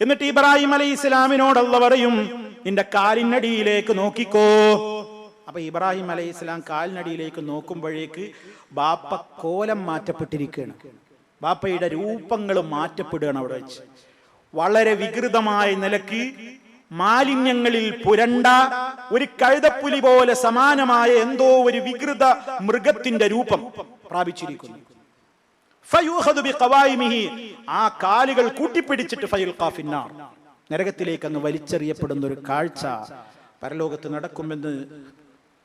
എന്നിട്ട് ഇബ്രാഹിം അലൈഹിസ്സലാമിനോട് അല്ലാഹു പറയും, നിന്റെ കാലിനടിയിലേക്ക് നോക്കിക്കോ. അപ്പൊ ഇബ്രാഹിം അലൈഹിസ്സലാം കാലിനടിയിലേക്ക് നോക്കുമ്പോഴേക്ക് ബാപ്പ കോലം മാറ്റപ്പെട്ടിരിക്കുകയാണ്, ബാപ്പയുടെ രൂപങ്ങൾ മാറ്റപ്പെടുകയാണ്. അവിടെ വെച്ച് വളരെ വികൃതമായ നിലക്ക് മാലിന്യങ്ങളിൽ പുരണ്ട ഒരു കഴുതപ്പുലി പോലെ സമാനമായ എന്തോ ഒരു വികൃത മൃഗത്തിന്റെ രൂപം പ്രാപിച്ചിരിക്കുന്നു. ആ കാലുകൾ കൂട്ടിപ്പിടിച്ചിട്ട് നരകത്തിലേക്ക് അങ്ങ് വലിച്ചെറിയപ്പെടുന്ന ഒരു കാഴ്ച പരലോകത്ത് നടക്കുമെന്ന്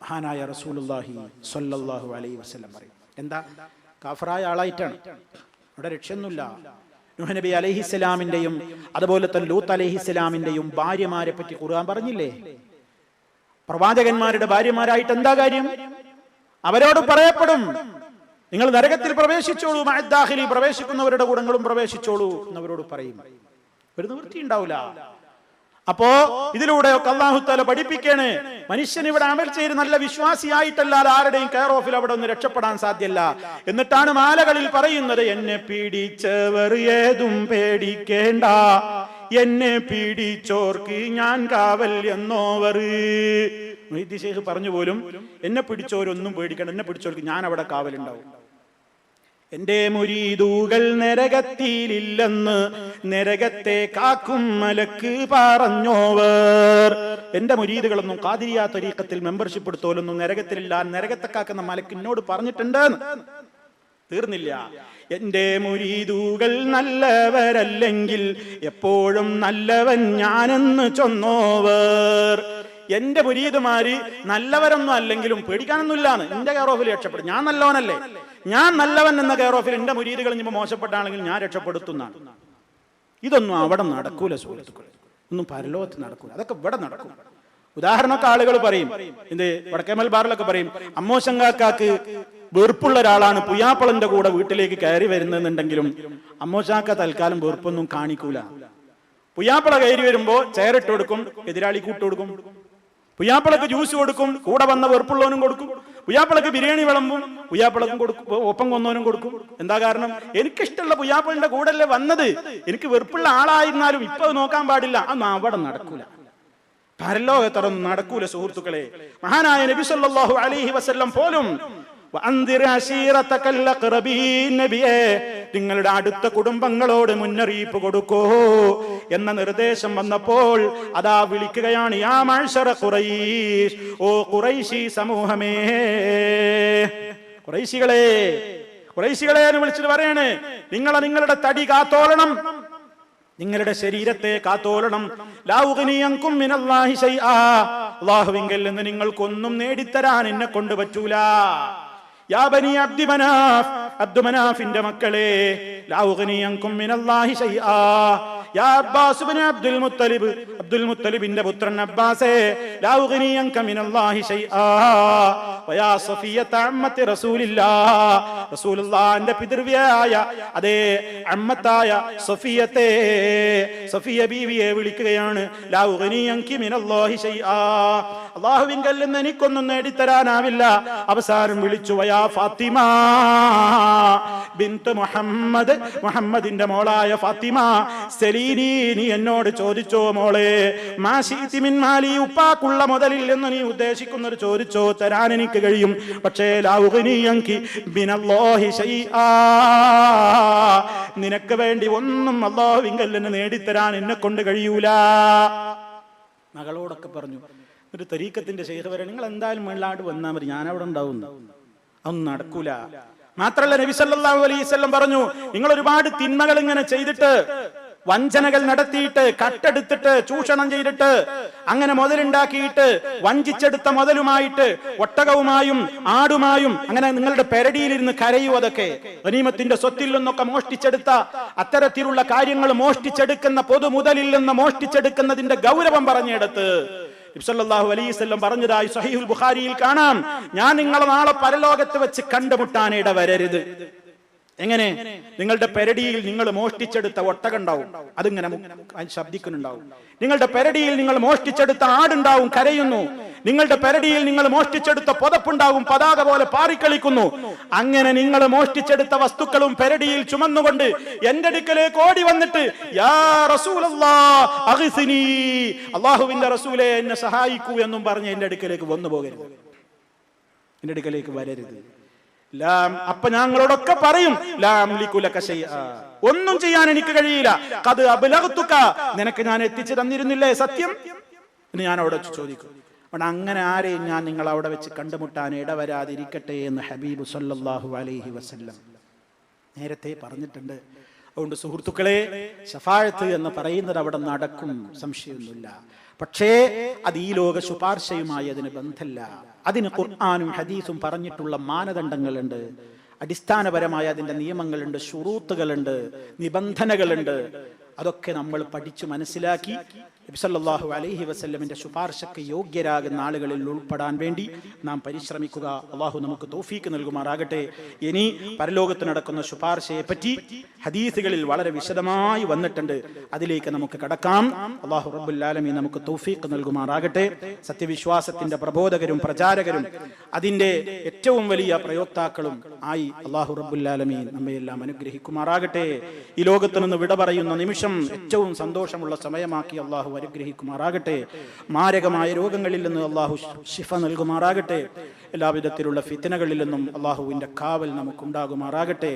മഹാനായ റസൂലുള്ളാഹി സ്വല്ലല്ലാഹു അലൈഹി വസല്ലം പറയും. എന്താ? കാഫറായ ആളായിട്ടാണ്, അവിടെ രക്ഷയൊന്നുമില്ല. നൂഹ് നബി അലൈഹിസ്സലാമിന്റെയും അതുപോലെ തന്നെ ലൂത്ത് അലൈഹിസ്സലാമിന്റെയും ഭാര്യമാരെ പറ്റി ഖുർആൻ പറഞ്ഞില്ലേ? പ്രവാചകന്മാരുടെ ഭാര്യമാരായിട്ട് എന്താ കാര്യം? അവരോട് പറയപ്പെടും, നിങ്ങൾ നരകത്തിൽ പ്രവേശിച്ചോളൂ, മഅദ്ദാഖിലി, പ്രവേശിക്കുന്നവരുടെ കൂടങ്ങളും പ്രവേശിച്ചോളൂ എന്നവരോട് പറയും. ഒരു നിവൃത്തി ഉണ്ടാവില്ല. അപ്പോ ഇതിലൂടെയൊക്കെ അല്ലാഹു തആല പഠിപ്പിക്കാണ്, മനുഷ്യൻ ഇവിടെ അമൽ ചെയ്ത് നല്ല വിശ്വാസിയായിട്ടല്ലാതെ ആരുടെയും കെയർ ഓഫിൽ അവിടെ ഒന്ന് രക്ഷപ്പെടാൻ സാധ്യല്ല. എന്നിട്ടാണ് മാലകളിൽ പറയുന്നത്, എന്നെ പീഡിച്ചവർ ഏതും പേടിക്കേണ്ട, എന്നെ പീഡിച്ചോർക്ക് ഞാൻ കാവൽ എന്നോവർ. മുഹീദ്ദീൻ ശൈഖ് പറഞ്ഞു പോലും, എന്നെ പിടിച്ചോരൊന്നും പേടിക്കേണ്ട, എന്നെ പിടിച്ചോർക്ക് ഞാൻ അവിടെ കാവലുണ്ടാവും. എന്റെ മുരീദുകൾ നരകത്തിലില്ലെന്ന് നരകത്തെ കാക്കും മലക്ക് പറഞ്ഞോവർ. എന്റെ മുരീദുകളൊന്നും ഖാദിരിയ തരീഖത്തിൽ മെമ്പർഷിപ്പ് എടുത്തോലൊന്നും നരകത്തിലില്ല, നരകത്തെ കാക്കുന്ന മലക്ക് എന്നോട് പറഞ്ഞിട്ടുണ്ട്. തീർന്നില്ല, എന്റെ മുരീദുകൾ നല്ലവരല്ലെങ്കിൽ എപ്പോഴും നല്ലവൻ ഞാനെന്ന് ചൊന്നോവർ. എന്റെ മുരീദുമാര് നല്ലവരൊന്നും അല്ലെങ്കിലും പേടിക്കാനൊന്നുമില്ലാന്ന്, എന്റെ കെയർ ഓഫിൽ രക്ഷപ്പെടും, ഞാൻ നല്ലവനല്ലേ, ഞാൻ നല്ലവൻ എന്ന കെയർ ഓഫിൽ എന്റെ മുരീദുകൾ ഇനിയിപ്പോ മോശപ്പെട്ടാണെങ്കിൽ ഞാൻ രക്ഷപ്പെടുത്തുന്നതാണ്. ഇതൊന്നും അവിടെ നടക്കൂല സുഹൃത്തുക്കളെ, ഒന്നും പരലോകത്ത് നടക്കൂല, അതൊക്കെ ഇവിടെ നടക്കും. ഉദാഹരണമൊക്കെ ആളുകൾ പറയും, എന്ത് വടക്കേമൽ ബാറിലൊക്കെ പറയും, അമ്മോശങ്കാക്കാക്ക് വെറുപ്പുള്ള ഒരാളാണ് പുയ്യാപ്പളന്റെ കൂടെ വീട്ടിലേക്ക് കയറി വരുന്നെന്നുണ്ടെങ്കിലും അമ്മോശാക്ക തൽക്കാലം വെറുപ്പൊന്നും കാണിക്കൂല. പുയ്യാപ്പള കയറി വരുമ്പോ ചെയറിട്ട് കൊടുക്കും, എതിരാളി കൂട്ടുകൊടുക്കും. പുയ്യാപ്പളക്ക് ജ്യൂസ് കൊടുക്കും, കൂടെ വന്ന വെറുപ്പുള്ളവനും കൊടുക്കും. പുയ്യാപ്പളക്ക് ബിരിയാണി വിളമ്പും, പുയ്യാപ്പളക്കും കൊടുക്കും, ഒപ്പം കൊന്നവനും കൊടുക്കും. എന്താ കാരണം? എനിക്കിഷ്ടമുള്ള പുയ്യാപ്പളിന്റെ കൂടല്ലേ വന്നത്, എനിക്ക് വെറുപ്പുള്ള ആളായിരുന്നാലും ഇപ്പൊ നോക്കാൻ പാടില്ല. അന്ന് അവിടെ നടക്കൂല, പരലോകത്തൊന്നും നടക്കൂല സുഹൃത്തുക്കളെ. മഹാനായ നബി സല്ലല്ലാഹു അലൈഹി വസല്ലം പോലും നബിയെ, നിങ്ങളുടെ അടുത്ത കുടുംബങ്ങളോട് മുന്നറിയിപ്പ് കൊടുക്കൂ എന്ന നിർദ്ദേശം വന്നപ്പോൾ അതാ വിളിക്കുകയാണ്, യാ മഅ്ശറ ഖുറൈശ്, ഓ ഖുറൈശി സമൂഹമേ, ഖുറൈശികളെ എന്ന് വിളിച്ചിട്ട് പറയാണ്, നിങ്ങളുടെ തടി കാത്തോളണം, നിങ്ങളുടെ ശരീരത്തെ കാത്തോളണം. ലാ ഉഗ്നിയൻകും മിനല്ലാഹി ശൈആ, അല്ലാഹുവിങ്കൽ നിന്ന് നിങ്ങൾക്കൊന്നും നേടിത്തരാൻ എന്നെ കൊണ്ട് പറ്റൂല. യാ ബനി അബ്ദി മനാഫ്, അബ്ദു മനാഫിന്റെ മക്കളെ, ലാ ഉഗ്നിയൻകും മിനല്ലാഹി ശൈആ, യാ അബ്ബാസ് ഇബ്നു അബ്ദുൽ മുത്തലിബ്, അബ്ദുൽ മുത്തലിബിന്റെ പുത്രൻ അബ്ബാസേ, ലാ ഉഗ്നി അൻക മിനല്ലാഹി ശൈആ വയാ സഫിയ്യത അമ്മത്തി റസൂലില്ലാഹ്, റസൂലുള്ളാഹിന്റെ പിതൃവ്യായ അതേ അമ്മത്തായ സഫിയത്തെ, സഫിയ ബീവിയെ വിളിക്കുകയാണ്. ലാ ഉഗ്നി അൻകി മിനല്ലാഹി ശൈആ, അല്ലാഹുവിങ്കൽ നിന്ന് എനിക്കൊന്നും നേടിത്തരാനാവില്ല. അവസാനം വിളിച്ചു വയാ ഫാത്തിമ ബിൻത് മുഹമ്മദ്, മുഹമ്മദിന്റെ മോളായ ഫാത്തിമ, സലീനി നീ എന്നോട് ചോദിച്ചോ മോളെ, മാ ശിഇതി മിൻ മാലി, ഉപ്പാക്കുള്ള മുതലിൽ എന്ന് നീ ഉദ്ദേശിക്കുന്നത് ചോദിച്ചോ, തരാൻ എനിക്ക് കഴിയും. പക്ഷേ ലാ ഉഗ്നി അൻകി മിനല്ലാഹി ശൈആ, നിനക്ക് വേണ്ടി ഒന്നും അല്ലാഹുവിങ്കൽ നിന്ന് നേടിത്തരാൻ എന്നെ കൊണ്ട് കഴിയൂല. മകളോടൊക്കെ പറഞ്ഞു. ഒരു തരീക്കത്തിന്റെ ശൈഖ് വരെ നിങ്ങൾ എന്തായാലും മേളിലാണ്ട് വന്നാൽ മതി, ഞാൻ അവിടെ ഉണ്ടാവും. അതൊന്നും നടക്കൂല. മാത്രല്ല നബി സല്ലല്ലാഹു അലൈഹി വസല്ലം പറഞ്ഞു, നിങ്ങൾ ഒരുപാട് തിന്മകൾ ഇങ്ങനെ ചെയ്തിട്ട്, വഞ്ചനകൾ നടത്തിയിട്ട്, കട്ടെടുത്തിട്ട്, ചൂഷണം ചെയ്തിട്ട്, അങ്ങനെ മുതലുണ്ടാക്കിയിട്ട്, വഞ്ചിച്ചെടുത്ത മുതലുമായിട്ട്, ഒട്ടകവുമായും ആടുമായും അങ്ങനെ നിങ്ങളുടെ പെരടിയിലിരുന്ന് കരയൂ. അതൊക്കെ ഗനീമത്തിന്റെ സ്വത്തിൽ നിന്നൊക്കെ മോഷ്ടിച്ചെടുത്ത അത്തരത്തിലുള്ള കാര്യങ്ങൾ മോഷ്ടിച്ചെടുക്കുന്ന, പൊതുമുതലിൽ നിന്ന് മോഷ്ടിച്ചെടുക്കുന്നതിന്റെ ഗൗരവം പറഞ്ഞെടുത്ത് നബി സല്ലല്ലാഹു അലൈഹി വസല്ലം പറഞ്ഞതായി സ്വഹീഹുൽ ബുഖാരിയിൽ കാണാം. ഞാൻ നിങ്ങളെ നാളെ പരലോകത്ത് വെച്ച് കണ്ടുമുട്ടാൻ ഇടവരരുത്. എങ്ങനെ? നിങ്ങളുടെ പെരടിയിൽ നിങ്ങൾ മോഷ്ടിച്ചെടുത്ത ഒട്ടകം ഉണ്ടാവും, അതിങ്ങനെ ശബ്ദിക്കുന്നുണ്ടാവും. നിങ്ങളുടെ പെരടിയിൽ നിങ്ങൾ മോഷ്ടിച്ചെടുത്ത ആടുണ്ടാവും, കരയുന്നു. നിങ്ങളുടെ പെരടിയിൽ നിങ്ങൾ മോഷ്ടിച്ചെടുത്ത പുതപ്പുണ്ടാവും, പതാക പോലെ പാറിക്കളിക്കുന്നു. അങ്ങനെ നിങ്ങൾ മോഷ്ടിച്ചെടുത്ത വസ്തുക്കളും പെരടിയിൽ ചുമന്നുകൊണ്ട് എന്റെ അടുക്കലേക്ക് ഓടി വന്നിട്ട് യാ റസൂലല്ലാഹ് അഗ്സിനി, അല്ലാഹുവിന്റെ റസൂലേ എന്നെ സഹായിക്കൂ എന്നും പറഞ്ഞ് എന്റെ അടുക്കലേക്ക് വന്നു പോകരുത്, എന്റെ അടുക്കലേക്ക് വരരുത്. അപ്പൊ ഞങ്ങളോടൊക്കെ പറയും ഒന്നും ചെയ്യാൻ എനിക്ക് കഴിയില്ല. ഖദ് അബ്ലഗ്തുക, നിനക്ക് ഞാൻ എത്തിച്ചു തന്നിരുന്നില്ലേ സത്യം എന്ന് ഞാൻ അവിടെ ചോദിക്കും. അങ്ങനെ ആരെയും ഞാൻ നിങ്ങൾ അവിടെ വെച്ച് കണ്ടുമുട്ടാൻ ഇടവരാതിരിക്കട്ടെ എന്ന് ഹബീബ് സല്ലല്ലാഹു അലൈഹി വസല്ലം നേരത്തെ പറഞ്ഞിട്ടുണ്ട്. അതുകൊണ്ട് സുഹൃത്തുക്കളെ, ശഫാഅത്ത് എന്ന് പറയുന്നത് അവിടെ നടക്കും, സംശയമൊന്നുമില്ല. പക്ഷേ അത് ഈ ലോക ശുപാർശയുമായി അതിന് ബന്ധമില്ല. അതിന് ഖുർആനും ഹദീസും പറഞ്ഞിട്ടുള്ള മാനദണ്ഡങ്ങളുണ്ട്, അടിസ്ഥാനപരമായ അതിന്റെ നിയമങ്ങളുണ്ട്, ശുറൂത്തുകളുണ്ട്, നിബന്ധനകളുണ്ട്. അതൊക്കെ നമ്മൾ പഠിച്ചു മനസ്സിലാക്കി നബി സല്ലല്ലാഹു അലൈഹി വസല്ലമിന്റെ ശുപാർശക്ക് യോഗ്യരാകുന്ന ആളുകളിൽ ഉൾപ്പെടാൻ വേണ്ടി നാം പരിശ്രമിക്കുക. അള്ളാഹു നമുക്ക് തൗഫീക്ക് നൽകുമാറാകട്ടെ. ഇനി പരലോകത്ത് നടക്കുന്ന ശുപാർശയെ പറ്റി ഹദീസുകളിൽ വളരെ വിശദമായി വന്നിട്ടുണ്ട്, അതിലേക്ക് നമുക്ക് കടക്കാം. അള്ളാഹു റബ്ബുൽ ആലമീൻ നമുക്ക് തൗഫീക്ക് നൽകുമാറാകട്ടെ. സത്യവിശ്വാസത്തിന്റെ പ്രബോധകരും പ്രചാരകരും അതിന്റെ ഏറ്റവും വലിയ പ്രയോക്താക്കളും ആയി അള്ളാഹു റബ്ബുൽ ആലമീൻ നമ്മയെല്ലാം അനുഗ്രഹിക്കുമാറാകട്ടെ. ഈ ലോകത്ത് നിന്ന് വിട പറയുന്ന നിമിഷം ഏറ്റവും സന്തോഷമുള്ള സമയമാക്കി അള്ളാഹു അനുഗ്രഹിക്കുമാറാകട്ടെ. മാരകമായ രോഗങ്ങളിൽ നിന്ന് അള്ളാഹു ശിഫ നൽകുമാറാകട്ടെ. എല്ലാവിധത്തിലുള്ള ഫിത്നകളിൽ നിന്നും അള്ളാഹുവിന്റെ കാവൽ നമുക്കുണ്ടാകുമാറാകട്ടെ.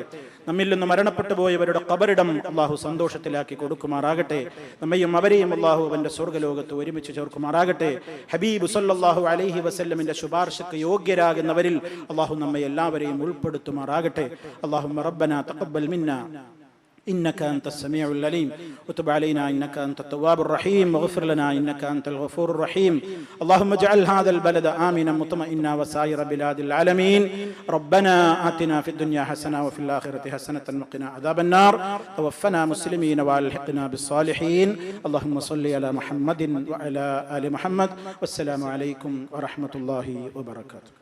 നമ്മിൽ നിന്ന് മരണപ്പെട്ടു പോയവരുടെ ഖബറിടം അള്ളാഹു സന്തോഷത്തിലാക്കി കൊടുക്കുമാറാകട്ടെ. നമ്മയും അവരെയും അള്ളാഹു അവന്റെ സ്വർഗ്ഗലോകത്ത് ഒരുമിച്ച് ചേർക്കുമാറാകട്ടെ. ഹബീബ് സല്ലല്ലാഹു അലൈഹി വസല്ലമിന്റെ ശുപാർശക്ക് യോഗ്യരാകുന്നവരിൽ അള്ളാഹു നമ്മെ എല്ലാവരെയും ഉൾപ്പെടുത്തുമാറാകട്ടെ. അല്ലാഹുമ്മ റബ്ബനാ തഖബ്ബൽ മിന്നാ إنك أنت السميع العليم وتب علينا إنك أنت التواب الرحيم واغفر لنا إنك أنت الغفور الرحيم اللهم اجعل هذا البلد آمنا مطمئنا وسائر بلاد العالمين ربنا آتنا في الدنيا حسنة وفي الآخرة حسنة وقنا عذاب النار توفنا مسلمين والحقنا بالصالحين اللهم صل على محمد وعلى آل محمد والسلام عليكم ورحمة الله وبركاته.